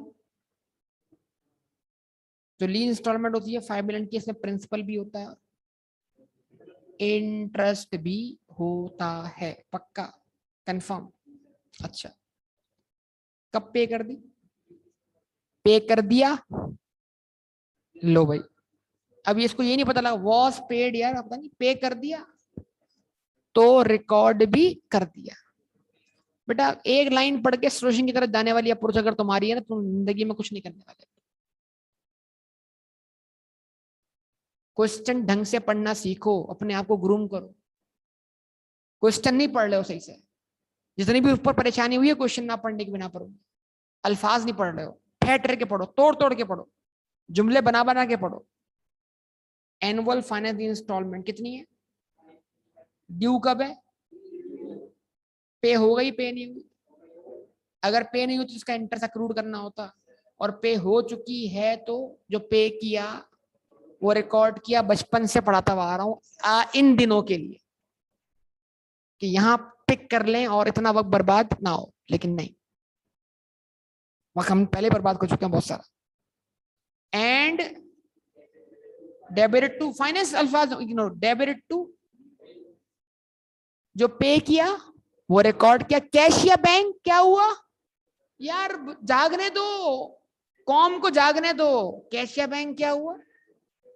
S1: जो लीज इंस्टॉलमेंट होती है 5 मिलियन की, इसमें प्रिंसिपल भी होता है, इंटरेस्ट भी होता है, पक्का कंफर्म। अच्छा, कब पे कर दी, पे कर दिया, लो भाई। अभी इसको ये नहीं पता लगा वॉज पेड, यार पता नहीं, पे कर दिया तो रिकॉर्ड भी कर दिया। बेटा एक लाइन पढ़ के सोल्यूशन की तरफ जाने वाली अप्रोच अगर तुम्हारी है ना, तुम जिंदगी में कुछ नहीं करने वाले। क्वेश्चन ढंग से पढ़ना सीखो, अपने आप को ग्रूम करो। क्वेश्चन नहीं पढ़ रहे हो सही से, जितनी भी ऊपर परेशानी हुई है क्वेश्चन ना पढ़ने के बिना पढ़ो, अल्फाज नहीं पढ़ रहे हो, ठहर के पढ़ो, तोड़ तोड़ के पढ़ो, जुमले बना बना के पढ़ो। एनुअल फाइनेंस इंस्टॉलमेंट कितनी है, ड्यू कब है, पे हो गई, पे नहीं हुई, अगर पे नहीं हुई तो इसका इंटरेस्ट अक्रूड करना होता, और पे हो चुकी है तो जो पे किया वो रिकॉर्ड किया, बचपन से पढ़ाता हुआ आ रहा हूं इन दिनों के लिए कि यहां पिक कर लें और इतना वक्त बर्बाद ना हो, लेकिन नहीं, वक्त हम पहले बर्बाद कर चुके हैं बहुत सारा। एंड डेबिटेड टू फाइनेंस अल्फाज इग्नोर, डेबिटेड टू जो पे किया वो रिकॉर्ड किया, कैश या बैंक क्या हुआ यार, जागने दो, कॉम को जागने दो, कैश या बैंक क्या हुआ,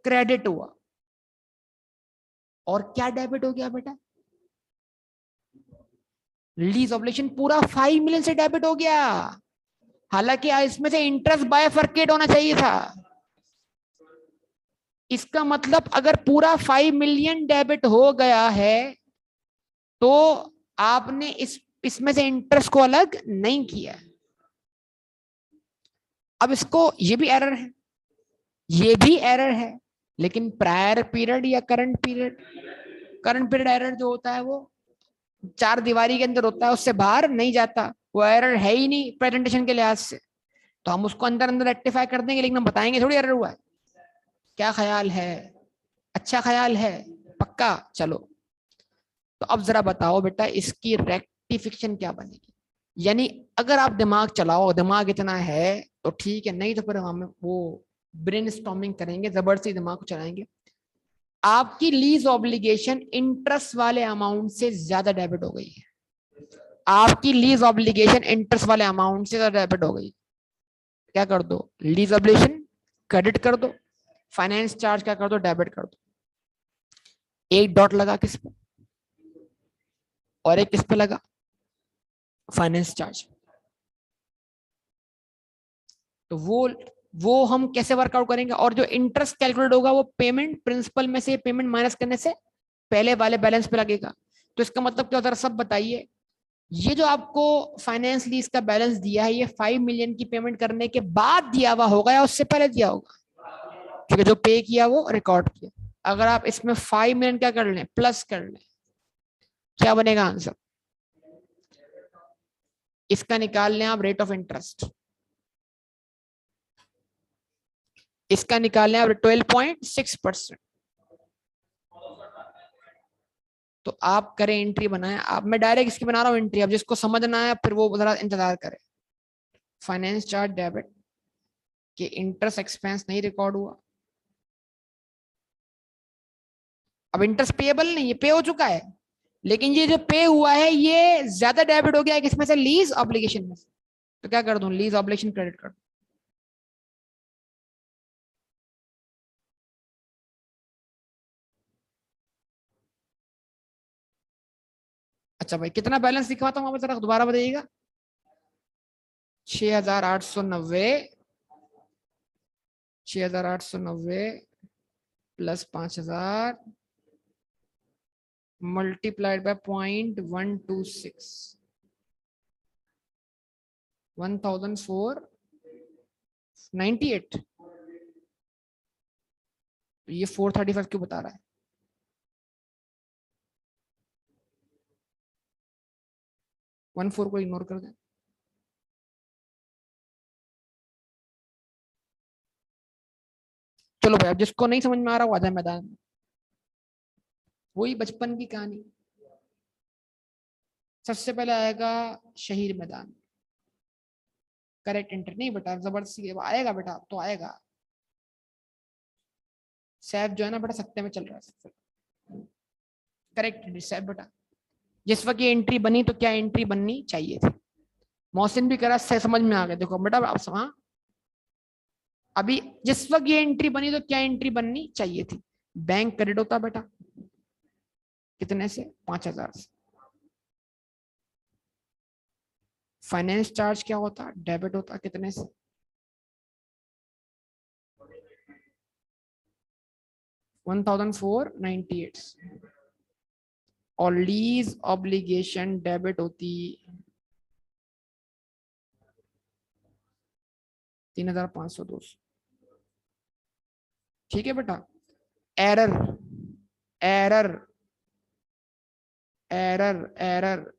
S1: क्रेडिट हुआ। और क्या डेबिट हो गया बेटा, लीज ऑब्लिगेशन पूरा 5 मिलियन से डेबिट हो गया, हालांकि इसमें से इंटरेस्ट बायफरकेट होना चाहिए था। इसका मतलब अगर पूरा 5 मिलियन डेबिट हो गया है तो आपने इसमें से इंटरेस्ट को अलग नहीं किया। अब इसको ये भी एरर है, ये भी एरर है, लेकिन प्रायर पीरियड या current period, current period error जो होता है वो 4 दीवारी के अंदर होता है, उससे बाहर नहीं जाता, वो एरर है ही नहीं प्रेजेंटेशन के लिहाज से, तो हम उसको अंदर अंदर रेक्टिफाई कर देंगे, लेकिन हम बताएंगे थोड़ी एरर हुआ है। क्या ख्याल है, अच्छा ख्याल है, पक्का? चलो तो अब जरा बताओ बेटा इसकी रेक्टिफिकेशन क्या बनेगी। यानी अगर आप दिमाग चलाओ, दिमाग इतना है तो ठीक है, नहीं तो फिर हम वो ब्रेनस्टॉर्मिंग करेंगे, जबरदस्ती दिमाग को चलाएंगे। आपकी लीज ऑब्लिगेशन इंटरेस्ट वाले अमाउंट से ज्यादा डेबिट हो गई है, आपकी लीज ऑब्लिगेशन इंटरेस्ट वाले अमाउंट से ज्यादा डेबिट हो गई, क्या कर दो, लीज ऑब्लिगेशन क्रेडिट कर दो, फाइनेंस चार्ज क्या कर दो, डेबिट कर दो। एक डॉट लगा किस पे, और एक किस पे लगा, फाइनेंस चार्ज। तो वो हम कैसे वर्कआउट करेंगे, और जो इंटरेस्ट कैलकुलेट होगा वो पेमेंट प्रिंसिपल में से पेमेंट माइनस करने से पहले वाले बैलेंस पे लगेगा। तो इसका मतलब क्या होता है, सब बताइए। ये जो आपको फाइनेंस लीज का बैलेंस दिया है, ये 5 मिलियन की पेमेंट करने के बाद दिया हुआ होगा या उससे पहले दिया होगा, क्योंकि जो पे किया वो रिकॉर्ड किया। अगर आप इसमें 5 मिलियन क्या कर लें, प्लस कर लें, क्या बनेगा आंसर, इसका निकाल लें आप रेट ऑफ इंटरेस्ट, इसका निकाल लें आप 12.6%। तो आप करें एंट्री बनाए, आप मैं डायरेक्ट इसकी बना रहा हूँ एंट्री, अब जिसको समझना है फिर वो जरा इंतजार करे। फाइनेंस चार्ज डेबिट कि इंटरेस्ट एक्सपेंस नहीं रिकॉर्ड हुआ, अब इंटरेस्ट पेएबल नहीं, ये पे हो चुका है, लेकिन ये जो पे हुआ है ये ज्यादा डेबिट हो गया है किसमें से, लीज ऑब्लिगेशन में से। तो क्या कर दूं, लीज ऑब्लिगेशन क्रेडिट कर दूं। अच्छा भाई कितना बैलेंस दिखवाता हूँ, जरा दोबारा बताइएगा। 6,890, 6,890 प्लस 5,000 मल्टीप्लाइड बाय 0.126, 1,498। ये 435 क्यों बता रहा है, 14 को इग्नोर कर दें। चलो भाई अब जिसको नहीं समझ में आ रहा वो आ जाए मैदान में, वही बचपन की कहानी। सबसे पहले आएगा शहीद मैदान, करेक्ट एंट्री नहीं बेटा, जबरदस्ती आएगा बेटा, तो आएगा। सैफ जो है ना बेटा सत्ते में चल रहा है, करेक्ट एंट्री सैफ बेटा। जिस वक्त ये एंट्री बनी तो क्या एंट्री बननी चाहिए थी, मोहसिन भी करा, समझ में आ गया। देखो बेटा आप हाँ, अभी जिस वक्त ये एंट्री बनी तो क्या एंट्री बननी चाहिए थी, बैंक क्रेडिट होता बेटा, कितने से, 5,000 से। फाइनेंस चार्ज क्या होता, डेबिट होता, कितने से, 1,498। और लीज ऑब्लिगेशन डेबिट होती 3,502। ठीक है बेटा। एरर एरर एरर एरर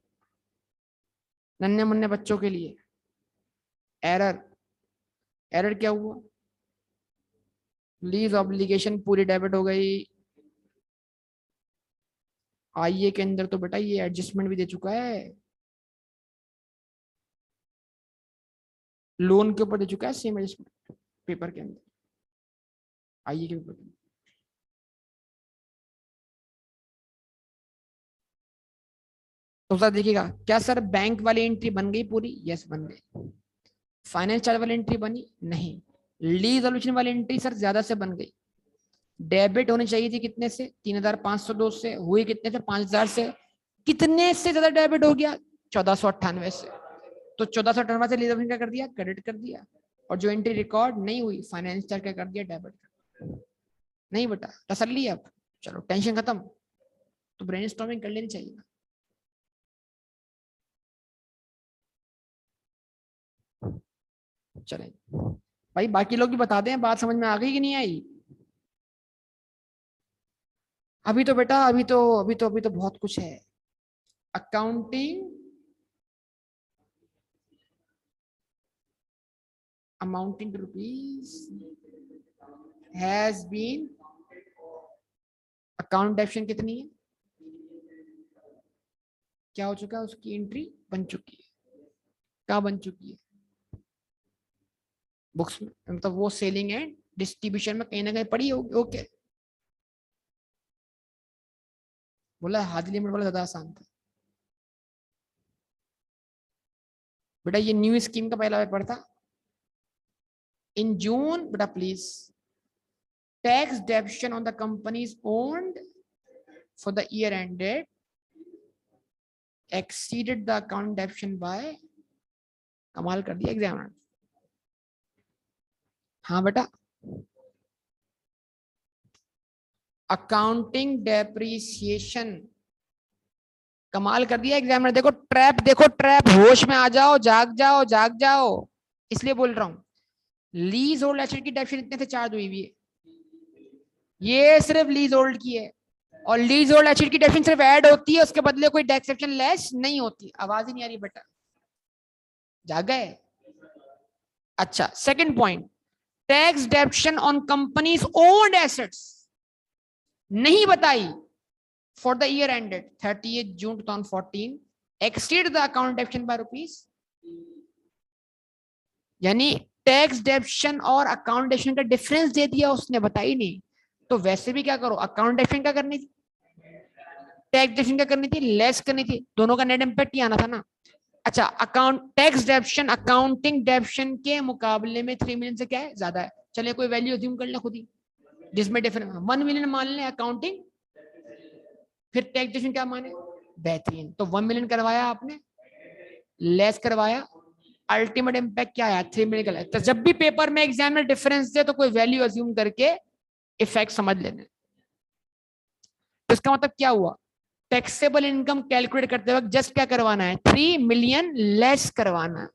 S1: नन्हे मुन्ने बच्चों के लिए एरर, एरर क्या हुआ, लीज ऑब्लिगेशन पूरी डेबिट हो गई। आईए के अंदर तो बेटा ये एडजस्टमेंट भी दे चुका है, लोन के ऊपर दे चुका है सेम एडजस्टमेंट पेपर के अंदर, आईए के पेपर के अंदर। तो सर देखिएगा, क्या सर बैंक वाली एंट्री बन गई पूरी? यस बन गई। फाइनेंस चार्ज वाली एंट्री बनी? नहीं। लीज सॉल्यूशन वाली एंट्री सर ज्यादा से बन गई। डेबिट होनी चाहिए थी कितने से? 3,502 से। हुई कितने से? 5,000 से। कितने से ज्यादा डेबिट हो गया? 1,498 से। तो 1,498 से लीज सॉल्यूशन क्या कर दिया? क्रेडिट कर दिया। और जो एंट्री रिकॉर्ड नहीं हुई फाइनेंस चार्ज क्या कर दिया? डेबिट। नहीं बेटा, तसल्ली है अब? चलो टेंशन खत्म। तो ब्रेनस्टॉर्मिंग कर लेनी चाहिए। चलें भाई, बाकी लोग भी बता दें बात समझ में आ गई कि नहीं आई? अभी तो बेटा, अभी तो बहुत कुछ है। Accounting amounting to rupees has been, account depreciation कितनी है? क्या हो चुका है? उसकी एंट्री बन चुकी है। क्या बन चुकी है? बुक्स में, मतलब वो सेलिंग एंड डिस्ट्रीब्यूशन में कहीं ना कहीं पड़ी होगी। ओके, बोला हार्ड लिमिट वाला ज्यादा आसान था बेटा। ये न्यू स्कीम का पहला पेपर था इन जून बेटा। Please, tax depreciation on the companies owned for the year ended exceeded the account debition by, कमाल कर दिया एग्जामिनर। हाँ बेटा, अकाउंटिंग डेप्रिसिएशन कमाल कर दिया एग्जामिनर। देखो ट्रैप, देखो ट्रैप, होश में आ जाओ, जाग जाओ, जाग जाओ। इसलिए बोल रहा हूं, लीज होल्ड एसेट की डेफिनेशन इतने से चार्ज हुई हुई है। ये सिर्फ लीज होल्ड की है, और लीज होल्ड एसेट की डेफिनेशन सिर्फ ऐड होती है, उसके बदले कोई टैक्सेशन लेस नहीं होती। आवाज ही नहीं आ रही बेटा? जाग गए? अच्छा, second point, tax depreciation on companies owned assets नहीं बताई for the year ended 30th June 2014 exceed the account depreciation by rupees. यानी टैक्स डेबिशन और अकाउंट डेबिशन का डिफरेंस दे दिया उसने, बताई नहीं। तो वैसे भी क्या करो, अकाउंट डेबिशन क्या करनी थी, टैक्स डेबिशन क्या करनी थी, लेस करनी थी। दोनों का नेट इंपैक्ट ही आना था ना। अच्छा, अकाउंट टैक्स डेबिशन अकाउंटिंग डेबिशन के मुकाबले में 3 मिलियन से क्या है? ज्यादा है। चलिए कोई वैल्यू अज्यूम कर ले खुद ही, जिसमें डिफरेंस 1 मिलियन मान लें अकाउंटिंग, फिर टैक्स डेबिशन क्या माने? बेहतरीन। तो 1 मिलियन करवाया आपने, लेस करवाया, अल्टीमेट इंपैक्ट क्या आया? 3 मिलियन। तो जब भी पेपर में एग्जाम में डिफरेंस दे तो कोई वैल्यू अज्यूम करके इफेक्ट समझ लेने। तो इसका मतलब क्या हुआ? टैक्सेबल इनकम कैलकुलेट करते वक्त जस्ट क्या करवाना है? 3 मिलियन लेस करवाना है।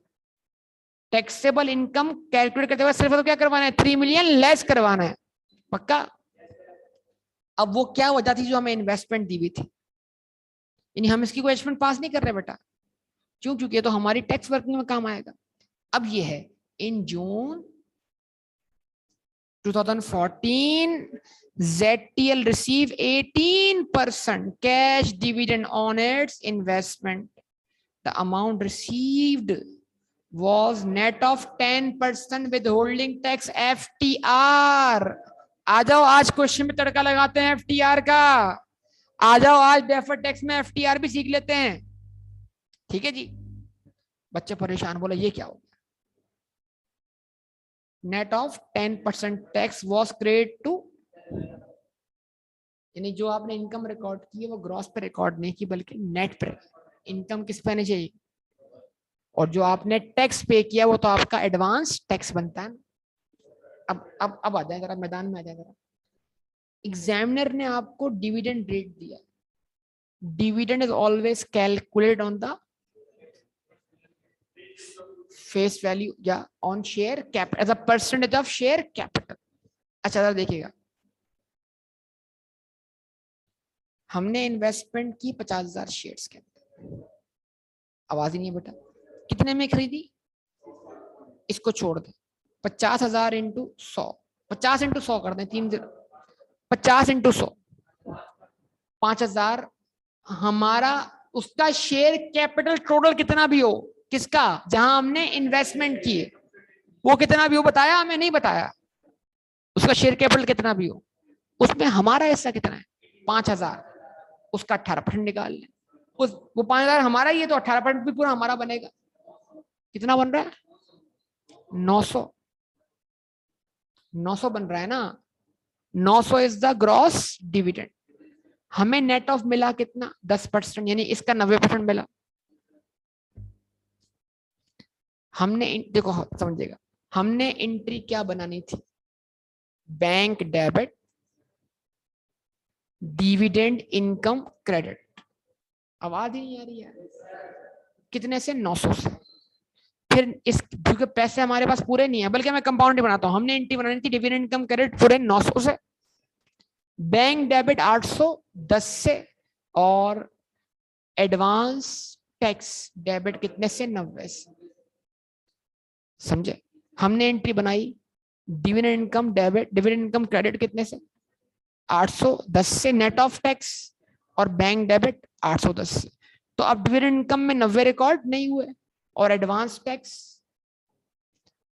S1: टैक्सेबल इनकम कैलकुलेट करते वक्त सिर्फ तो क्या करवाना है? 3 मिलियन लेस करवाना है। पक्का? अब वो क्या वजह थी जो हमें इन्वेस्टमेंट दी हुई थी, यानी हम इसकी कोई एस्टिमेट पास नहीं कर रहे बेटा। क्यों? क्योंकि ये तो हमारी टैक्स वर्किंग में काम आएगा। अब ये है, इन जून 2014 ZTL receive 18% cash dividend on its investment. The amount received was net of 10% withholding tax FTR. आ जाओ आज क्वेश्चन में तड़का लगाते हैं FTR का। आ जाओ आज डेफर्ड टैक्स में FTR भी सीख लेते हैं। ठीक है जी? बच्चे परेशान, बोला ये क्या हो गया? Net of 10% tax was credit to, यानी जो आपने इनकम रिकॉर्ड की है वो ग्रॉस पे रिकॉर्ड नहीं की बल्कि नेट पे। इनकम किस पे आनी चाहिए? और जो आपने टैक्स पे किया वो तो आपका एडवांस टैक्स बनता है। अब आ जाए जरा मैदान में, आ जाए जरा। एग्जामिनर ने आपको डिविडेंड रेट दिया। Dividend is always calculated on the face value या on share capital as a percentage of share capital. अच्छा जरा देखिएगा, हमने इन्वेस्टमेंट की 50,000 शेयर्स के अंदर। आवाज ही नहीं है बेटा? कितने में खरीदी? इसको छोड़ दें, 50,000 इंटू 100, 50 इंटू 100 कर दें, 50 इंटू 100, 5,000 हमारा। उसका शेयर कैपिटल टोटल कितना भी हो, किसका? जहां हमने इन्वेस्टमेंट की है, वो कितना भी हो बताया? हमें नहीं बताया। उसका शेयर कैपिटल कितना भी हो, उसमें हमारा हिस्सा कितना है? 5,000। उसका 18% निकाल लें। उस वो 5,000 हमारा ही है तो 18% भी पूरा हमारा बनेगा। कितना बन रहा है? 900। 900 बन रहा है ना। 900 इज द ग्रॉस डिविडेंड। हमें नेट ऑफ मिला कितना? 10%, यानी इसका 90% मिला। हमने देखो समझिएगा, हमने एंट्री क्या बनानी थी? Bank debit dividend income credit. आवाज ही नहीं आ रही है। कितने से? 900 से। फिर इस क्योंकि पैसे हमारे पास पूरे नहीं है, बल्कि मैं कंपाउंड बनाता हूं, हमने एंट्री बनानी थी डिविडेंड इनकम क्रेडिट पूरे 900 से, बैंक डेबिट 810 से, और एडवांस टैक्स डेबिट कितने से? 90 से। समझे? हमने एंट्री बनाई dividend income debit dividend income credit कितने से? 810 से नेट ऑफ टैक्स, और बैंक डेबिट 810 से। तो अब डिविडेंड इनकम में 90 रिकॉर्ड नहीं हुए, और एडवांस टैक्स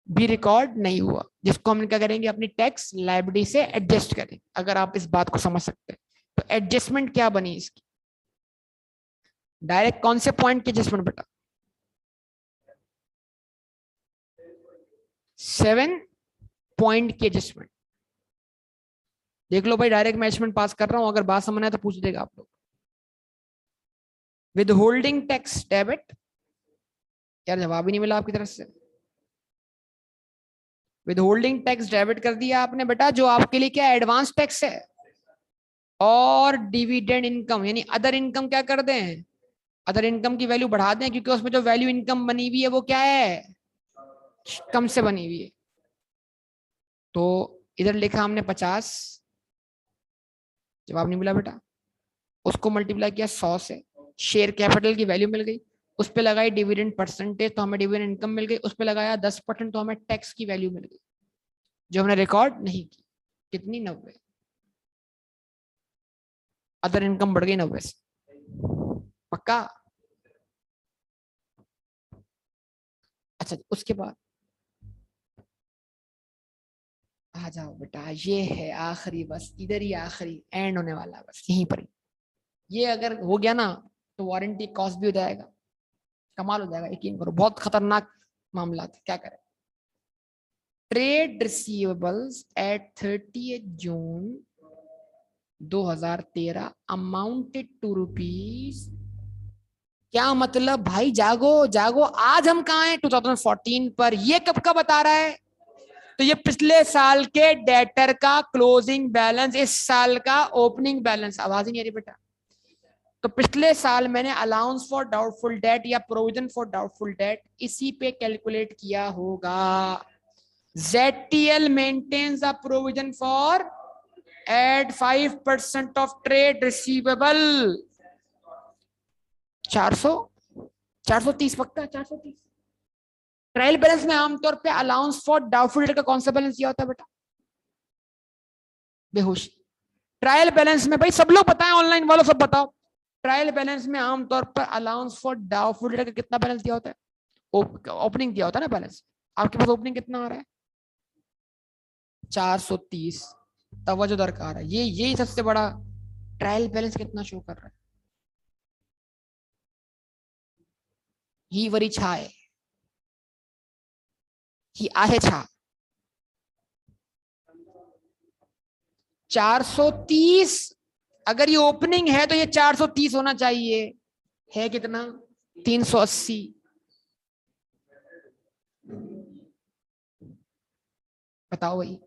S1: भी रिकॉर्ड नहीं हुआ, जिसको हम क्या करेंगे? अपनी टैक्स लायबिलिटी से एडजस्ट करें। अगर आप इस बात को समझ सकते हैं तो एडजस्टमेंट क्या बनी इसकी? डायरेक्ट कौन से पॉइंट की एडजस्टमेंट बेटा? 7 पॉइंट की एडजस्टमेंट। देख लो भाई, डायरेक्ट मैनेजमेंट पास कर रहा हूं, अगर बात समझना है तो पूछ देगा आप लोग। विद होल्डिंग टैक्स डेबिट, यार जवाब ही नहीं मिला आपकी तरफ से। विद होल्डिंग टैक्स डेबिट कर दिया आपने बेटा, जो आपके लिए क्या? एडवांस टैक्स है। और डिविडेंड इनकम यानी अदर इनकम क्या कर दें? अदर इनकम की वैल्यू बढ़ा दें, क्योंकि उसमें जो वैल्यू इनकम बनी हुई है वो क्या है? कम से बनी हुई है। तो इधर लिखा हमने 50, जवाब नहीं मिला बेटा। उसको मल्टीप्लाई किया 100 से, शेयर कैपिटल की वैल्यू मिल गई। उस पर लगाई डिविडेंड परसेंटेज, तो हमें डिविडेंड इनकम मिल गई। उस पर लगाया 10%, तो हमें टैक्स की वैल्यू मिल गई, जो हमने रिकॉर्ड नहीं की। कितनी? 90। अदर इनकम बढ़ गई 90 से। पक्का? अच्छा, उसके बाद आ जाओ बेटा, ये है आखिरी, बस इधर ही आखिरी एंड होने वाला, बस यहीं पर ही। ये अगर हो गया ना तो वारंटी कॉस्ट भी हो जाएगा, कमाल हो जाएगा, यकीन करो। बहुत खतरनाक मामला था, क्या करें। Trade receivables at 30 June 2013 amounted to rupees. क्या मतलब भाई? जागो जागो, आज हम कहा हैं? 2014 पर। ये कब का बता रहा है? तो ये पिछले साल के डेटर का क्लोजिंग बैलेंस, इस साल का ओपनिंग बैलेंस। आवाज ही नहीं आ रही बेटा। तो पिछले साल मैंने अलाउंस फॉर डाउटफुल डेट या प्रोविजन फॉर डाउटफुल डेट इसी पे कैलकुलेट किया होगा। ZTL maintains a provision for at 5% of trade receivable. 400 430 पक्का? 430। ट्रायल बैलेंस में आमतौर पे अलाउंस फॉर डाउटफुल डेट का कौन सा बैलेंस दिया होता है बेटा? बेहोशी। ट्रायल बैलेंस में भाई सब लोग बताएं, ऑनलाइन वालों सब बताओ। ट्रायल बैलेंस में आमतौर पर अलाउंस फॉर डाउटफुल डेट का कितना बैलेंस दिया होता है? ओपनिंग दिया होता है ना बैलेंस। आपके पास ओपनिंग कितना आ रहा है? 430। तवज्जो दरकार है, ये यही सबसे बड़ा। ट्रायल बैलेंस कितना शो कर रहा है? ही वरी छा है, ही आहे छा। 430। अगर ये ओपनिंग है तो ये 430 होना चाहिए। है कितना? 380। बताओ भाई।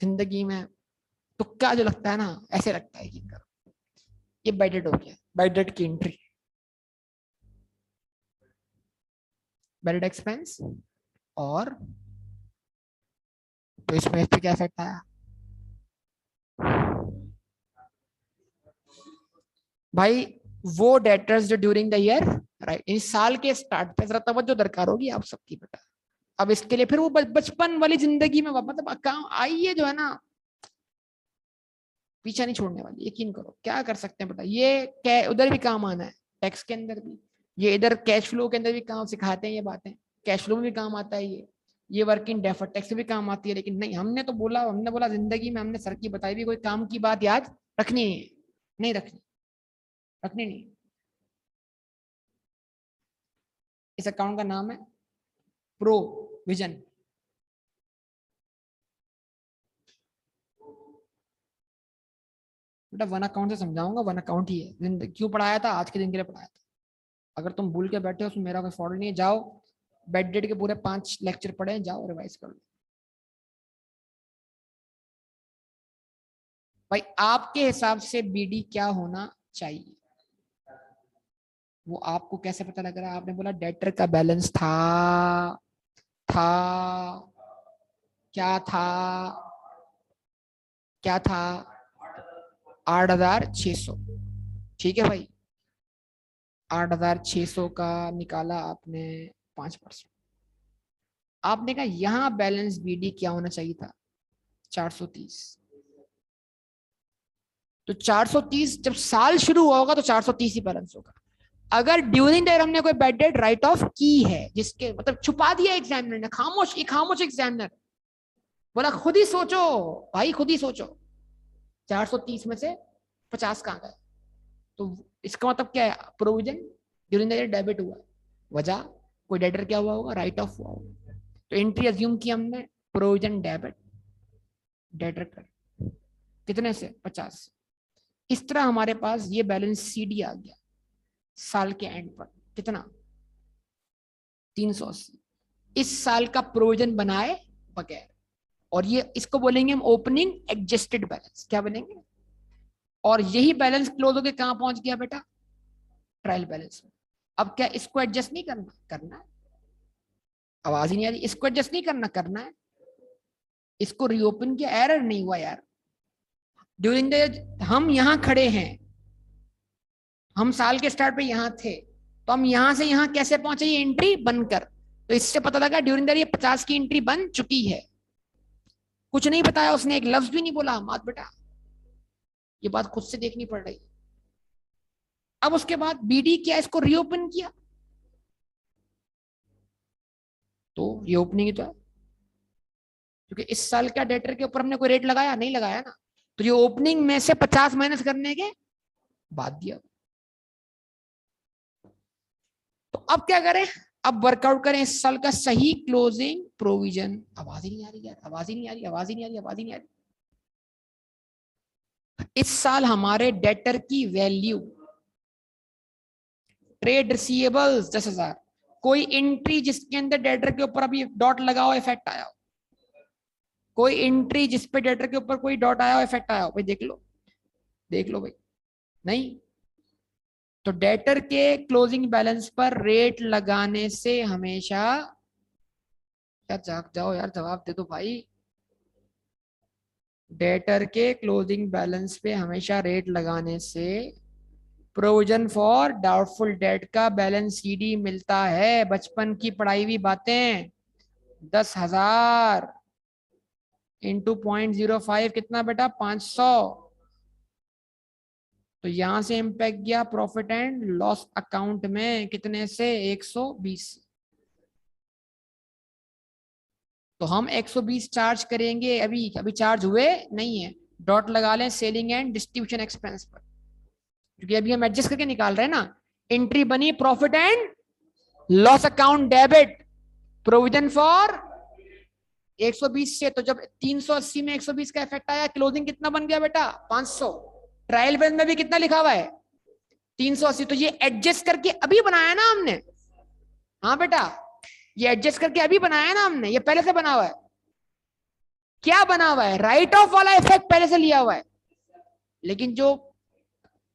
S1: जिंदगी में तुक्का जो लगता है ना, ऐसे लगता है कि ये बाइडेड हो गया, बाइडेड की एंट्री, बाइडेड एक्सपेंस। और तो इसमें इस पे क्या इफेक्ट आया भाई? वो डेटर्स जो ड्यूरिंग द ईयर, राइट, इस साल के स्टार्ट पे जरा तवज्जो दरकार होगी आप सबकी बेटा। अब इसके लिए फिर वो बचपन वाली जिंदगी में मतलब काम आइए जो है ना, पीछा नहीं छोड़ने वाली, यकीन करो। क्या कर सकते हैं बेटा, ये उधर भी काम आना है, टैक्स के अंदर भी। ये इधर कैश फ्लो के अंदर भी काम सिखाते हैं ये बातें, कैश फ्लो में भी काम आता है ये। ये वर्किंग डेफर्ड टैक्स भी काम आती है, लेकिन नहीं, हमने बोला जिंदगी में हमने सर की बताई भी कोई काम की बात याद रखनी है, नहीं रखनी, रखनी नहीं। इस अकाउंट का नाम है प्रोविजन। बेटा वन अकाउंट से समझाऊंगा, वन अकाउंट ही है, क्यों पढ़ाया था, आज के दिन के लिए पढ़ाया था। अगर तुम भूल के बैठे हो उसमें मेरा कोई फॉल्ट नहीं है, जाओ बेड डेट के पूरे 5 लेक्चर पढ़े, जाओ रिवाइज कर लो। भाई आपके हिसाब से बीडी क्या होना चाहिए, वो आपको कैसे पता लग रहा है? आपने बोला डेटर का बैलेंस था क्या था, क्या था 8,600, ठीक है भाई, 8,600 का निकाला आपने 5%। आपने कहा यहां बैलेंस बीडी क्या होना चाहिए था, 430। तो 430 जब साल शुरू हुआ होगा तो 430 ही बैलेंस होगा। अगर ड्यूरिंग द ईयर हमने कोई बैड डेट राइट ऑफ की है, जिसके मतलब छुपा दिया एग्जामिनर ने, खामोश एग्जामिनर बोला, खुद ही सोचो भाई, खुद ही सोचो 430 में से 50 कहां गए, तो इसका मतलब क्या है, provision during the year debit हुआ, वजह कोई डेटर क्या हुआ होगा, राइट ऑफ हुआ होगा। तो एंट्री अज्यूम की हमने, प्रोविजन डेबिट, डेटर कर कितने से 50। इस तरह हमारे पास ये बैलेंस सीडी आ गया साल के एंड पर, कितना 380। इस साल का प्रोविजन बनाए बगैर, और ये इसको बोलेंगे हम ओपनिंग एडजस्टेड बैलेंस, क्या बोलेंगे। और यही बैलेंस क्लोज होके कहां पहुंच गया बेटा, ट्रायल बैलेंस में। अब क्या इसको एडजस्ट नहीं करना, करना है, आवाज ही नहीं आ रही, इसको एडजस्ट नहीं करना, करना है, इसको रीओपन किया, एरर नहीं हुआ यार, ड्यूरिंग द हम यहां खड़े हैं, हम साल के स्टार्ट पे यहां थे, तो हम यहां से यहां कैसे पहुंचे, ये एंट्री बनकर, तो इससे पता लगा ड्यूरिंग द ये 50 की एंट्री बन चुकी है। कुछ नहीं बताया उसने, एक लफ्ज भी नहीं बोला मात बेटा, ये बात खुद से देखनी पड़ रही। अब उसके बाद बीडी क्या, इसको रीओपन किया, तो रीओपनिंग ही तो है, क्योंकि इस साल का डेटर के ऊपर हमने कोई रेट लगाया नहीं, लगाया ना, तो ये ओपनिंग में से 50 माइनस करने के बाद दिया। तो अब क्या करें, अब वर्कआउट करें इस साल का सही क्लोजिंग प्रोविजन। आवाज ही नहीं आ रही यार, आवाज ही नहीं आ रही, आवाज ही नहीं आ रही, आवाज ही नहीं आ रही। इस साल हमारे डेटर की वैल्यू, ट्रेड रिसीवेबल्स 10,000, कोई एंट्री जिसके अंदर डेटर के ऊपर अभी डॉट लगा हो, इफेक्ट आया हो, कोई एंट्री जिसपे डेटर के ऊपर कोई डॉट आया हो, इफेक्ट आया हो, भाई देख लो, देख लो भाई, नहीं। तो डेटर के क्लोजिंग बैलेंस पर रेट लगाने से हमेशा, यार जाग जाओ यार, जवाब दे दो भाई, डेटर के क्लोजिंग बैलेंस पे हमेशा रेट लगाने से प्रोविजन फॉर डाउटफुल डेट का बैलेंस सीडी मिलता है। बचपन की पढ़ाई हुई बातें, 10,000 इंटू 0.05 कितना बेटा, 500। तो यहां से इम्पैक्ट गया प्रॉफिट एंड लॉस अकाउंट में, कितने से, 120। तो हम 120 चार्ज करेंगे, अभी अभी चार्ज हुए नहीं है, डॉट लगा लें सेलिंग एंड डिस्ट्रीब्यूशन एक्सपेंस पर, क्योंकि अभी हम एडजस्ट करके निकाल रहे हैं ना। एंट्री बनी profit and loss account debit, provision for 120 से, तो जब 380 में 120 का इफेक्ट आया, क्लोजिंग कितना बन गया बेटा, 500। ट्रायल बैलेंस में भी कितना लिखा हुआ है, 380। तो ये एडजस्ट करके अभी बनाया ना हमने, हाँ बेटा, ये एडजस्ट करके अभी बनाया ना हमने, ये पहले से बना हुआ है। क्या बना हुआ है, राइट ऑफ वाला इफेक्ट पहले से लिया हुआ है, लेकिन जो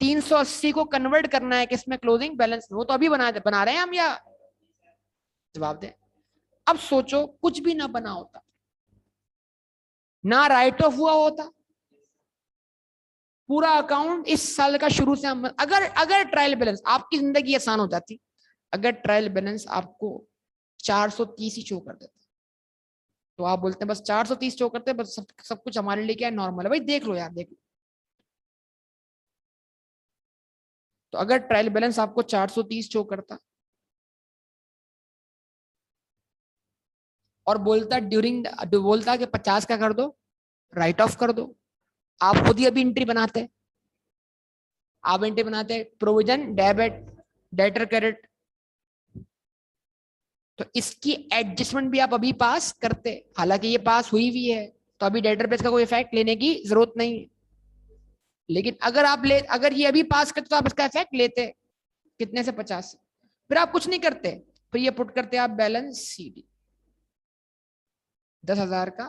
S1: 380 को कन्वर्ट करना है किसमें, क्लोजिंग बैलेंस, वो तो अभी बना रहे हैं हम, या जवाब दें। अब सोचो कुछ भी ना बना होता, ना राइट ऑफ हुआ होता, पूरा अकाउंट इस साल का शुरू से हम, अगर अगर ट्रायल बैलेंस, आपकी जिंदगी आसान हो जाती, अगर ट्रायल बैलेंस आपको 430 ही शो कर देता, तो आप बोलते हैं बस 430 शो करते हैं, बस सब कुछ हमारे लिए क्या है, नॉर्मल है। भाई देख लो यार, देख लो, तो अगर ट्रायल बैलेंस आपको 430 शो करता, और बोलता बोलता कि 50 का कर दो, राइट ऑफ कर दो। आप खुद ही अभी एंट्री बनाते, आप एंट्री बनाते प्रोविजन डेबिट डेटर क्रेडिट, तो इसकी एडजस्टमेंट भी आप अभी पास करते, हालांकि ये पास हुई भी है तो अभी डेटर पे इसका कोई इफेक्ट लेने की जरूरत नहीं है। लेकिन अगर ये अभी पास करते तो आप इसका इफेक्ट लेते, कितने से 50 से। फिर आप कुछ नहीं करते, फिर ये पुट करते आप बैलेंस सीडी 10,000 का।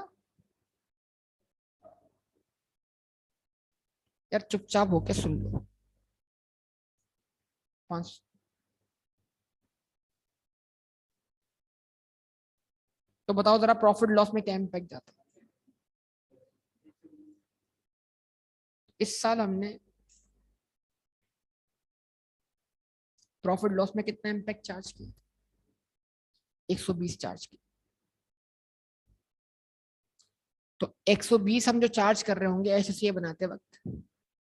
S1: यार चुपचाप होके सुन लो। 5, तो बताओ जरा प्रॉफिट लॉस में क्या इम्पैक्ट जाता है। इस साल हमने प्रॉफिट लॉस में कितना इम्पैक्ट चार्ज किया, 120 चार्ज किया। तो 120 हम जो चार्ज कर रहे होंगे एसएसए बनाते वक्त,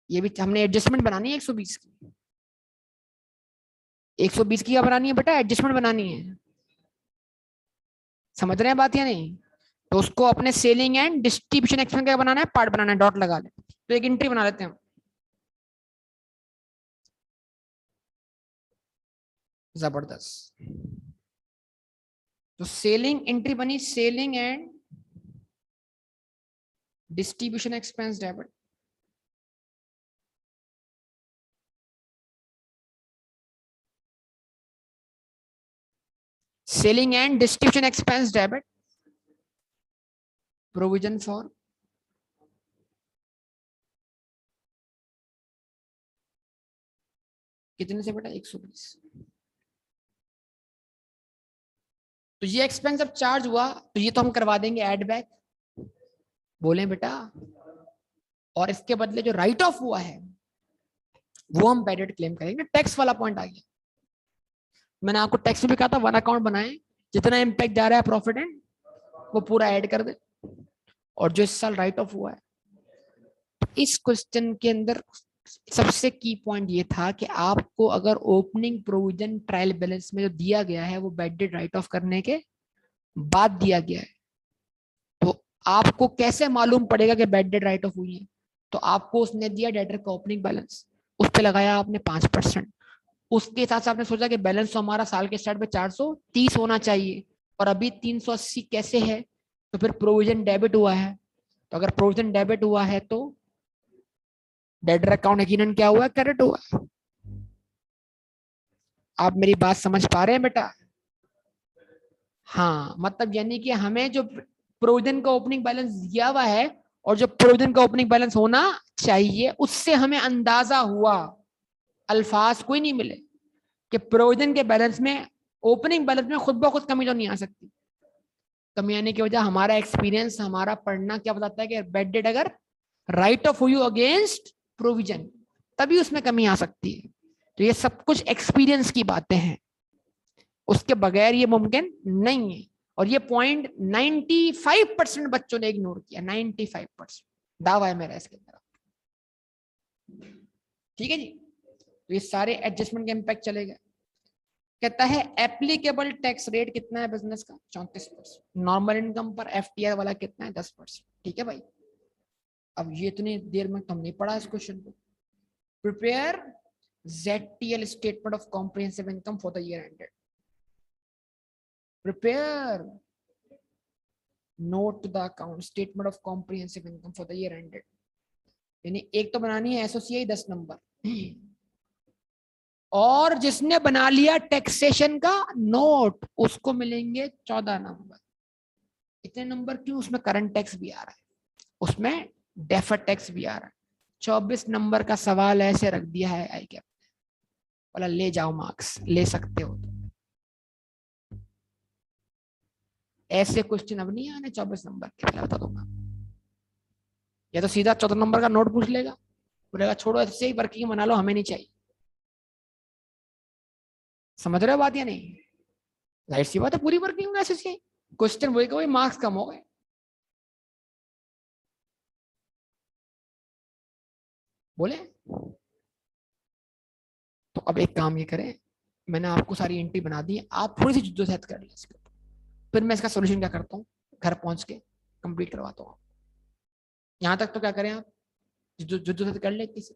S1: ये भी हमने एडजस्टमेंट बनानी है 120 की। 120 की क्या बनानी है बेटा, एडजस्टमेंट बनानी है। समझ रहे हैं बात या नहीं। तो उसको अपने सेलिंग एंड डिस्ट्रीब्यूशन एक्सपेंस क्या बनाना है, पार्ट बनाना है, डॉट लगा ले। तो एक एंट्री बना लेते हैं हम, जबरदस्त। तो सेलिंग एंट्री बनी, selling and distribution expense debit. Selling and distribution expense debit, provision for कितने से बेटा, 120। तो ये एक्सपेंस जब चार्ज हुआ तो ये तो हम करवा देंगे एड बैक, बोले बेटा। और इसके बदले जो राइट ऑफ हुआ है वो हम बैड डेट क्लेम करेंगे। टैक्स वाला पॉइंट आ गया। मैंने आपको टैक्स में भी कहा था वन अकाउंट बनाए, जितना इम्पैक्ट जा रहा है प्रॉफिट एंड वो पूरा ऐड कर दे। और जो इस साल राइट ऑफ हुआ है, इस क्वेश्चन के अंदर सबसे की पॉइंट ये था कि आपको अगर ओपनिंग प्रोविजन ट्रायल बैलेंस में जो दिया गया है वो बैड डेट राइट ऑफ करने के बाद दिया गया है, तो आपको कैसे मालूम पड़ेगा कि बैड डेट राइट ऑफ हुई है। तो आपको उसने दिया डेटर का ओपनिंग बैलेंस, उस पर लगाया आपने 5%। उसके हिसाब से आपने सोचा कि बैलेंस तो हमारा साल के स्टार्ट पे 430 होना चाहिए और अभी 380 कैसे है, तो फिर प्रोविजन डेबिट हुआ है। तो अगर प्रोविजन डेबिट हुआ है तो डेटर अकाउंट यकीनन क्या हुआ है, क्रेडिट हुआ है। आप मेरी बात समझ पा रहे हैं बेटा। हाँ, मतलब यानी कि हमें जो प्रोविजन का ओपनिंग बैलेंस दिया हुआ है और जो प्रोविजन का ओपनिंग बैलेंस होना चाहिए उससे हमें अंदाजा हुआ, अल्फाज कोई नहीं मिले कि प्रोविजन के बैलेंस में ओपनिंग बैलेंस में खुद ब खुद कमी तो नहीं आ सकती। कमी आने की वजह हमारा एक्सपीरियंस, हमारा पढ़ना क्या बताता है कि बैड डेट अगर right of you against provision तभी उसमें कमी आ सकती है। तो ये सब कुछ एक्सपीरियंस की बातें हैं, उसके बगैर ये मुमकिन नहीं है। और ये पॉइंट 95% बच्चों ने इग्नोर किया, 95% दावा है मेरा इसके अंदर। ठीक है जी। तो ये सारे एडजस्टमेंट के इम्पैक्ट चलेगा। कहता है एप्लीकेबल टैक्स रेट कितना है बिजनेस का, 34%। नॉर्मल इनकम पर एफटीआई वाला कितना है, 10%। ठीक है भाई। अब ये इतनी देर में तुम नहीं पढ़ा इस क्वेश्चन को। Prepare ZTL statement of comprehensive income for the year ended. Prepare note to the account statement of comprehensive income for the year ended. यानी एक तो बनानी है एसोसिएट 10 नंबर, और जिसने बना लिया टैक्सेशन का नोट उसको मिलेंगे 14 नंबर। इतने नंबर क्यों, उसमें करंट टैक्स भी आ रहा है, उसमें डेफर्ड टैक्स भी आ रहा है। 24 नंबर का सवाल ऐसे रख दिया है आई कैप, बोला ले जाओ मार्क्स, ले सकते हो। तो ऐसे क्वेश्चन अब नहीं आने 24 नंबर के, मैं बता दूंगा। या तो सीधा 14 नंबर का नोट पूछ लेगा, बोलेगा छोड़ो ऐसे ही वर्किंग बना लो, हमें नहीं चाहिए। समझ रहे हो बात या नहीं। जाहिर सी बात है पूरी वर्किंग ऐसे ही क्वेश्चन वही का वही, मार्क्स कम हो गए। बोले तो अब एक काम ये करें, मैंने आपको सारी एंट्री बना दी है, आप थोड़ी सी जुद्दोजहद कर लें इसके ऊपर। फिर मैं इसका सोल्यूशन क्या करता हूँ, घर पहुंच के कंप्लीट करवाता हूँ। यहाँ तक तो क्या करें आप, जो जो जो कर ले, किसी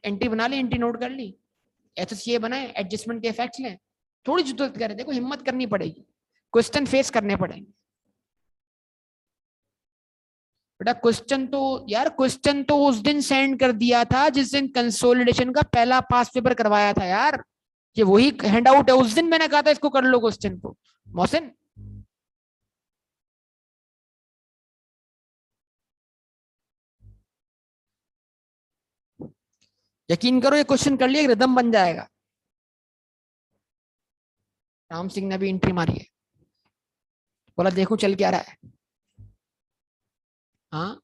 S1: एंट्री बना ली, एंट्री नोट कर ली, एसोसिएट बनाए, एडजस्टमेंट के इफेक्ट्स लें, थोड़ी जद्दोजहद करें। देखो हिम्मत करनी पड़ेगी, क्वेश्चन फेस करने पड़ेंगे बेटा। क्वेश्चन तो यार, क्वेश्चन तो उस दिन सेंड कर दिया था जिस दिन कंसोलिडेशन का पहला पास पेपर करवाया था यार। ये वही हैंड आउट है, उस दिन मैंने कहा था इसको कर लो क्वेश्चन को। मोहसिन, यकीन करो ये क्वेश्चन कर लिया, रिदम बन जाएगा। राम सिंह ने भी एंट्री मारी है, बोला देखो चल क्या रहा है। हाँ,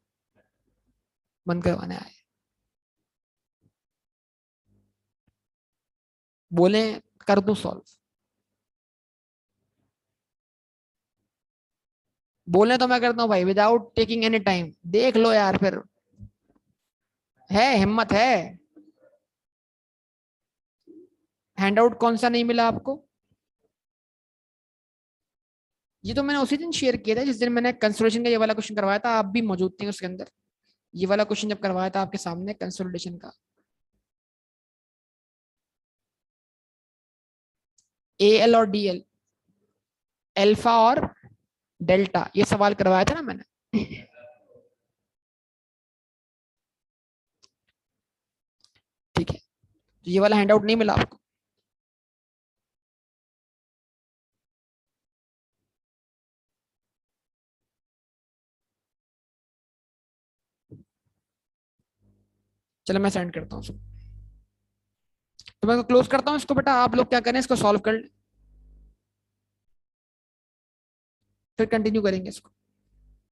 S1: बंद करवाने आए, बोले कर दूं सॉल्व, बोले तो मैं करता हूँ भाई विदाउट टेकिंग एनी टाइम। देख लो यार फिर, है हिम्मत है। हैंडआउट कौन सा नहीं मिला आपको? ये तो मैंने उसी दिन शेयर किया था जिस दिन मैंने कंसोलिडेशन का ये वाला क्वेश्चन करवाया था, आप भी मौजूद थे उसके अंदर। ये वाला क्वेश्चन जब करवाया था आपके सामने कंसोलिडेशन का, ए एल और डी एल, एल्फा और डेल्टा, ये सवाल करवाया था ना मैंने। ठीक है, तो ये वाला हैंडआउट नहीं मिला आपको? चलो मैं सेंड करता हूँ, तो मैं क्लोज करता हूँ इसको बेटा। आप लोग क्या करें, इसको सॉल्व कर, फिर कंटिन्यू करेंगे इसको।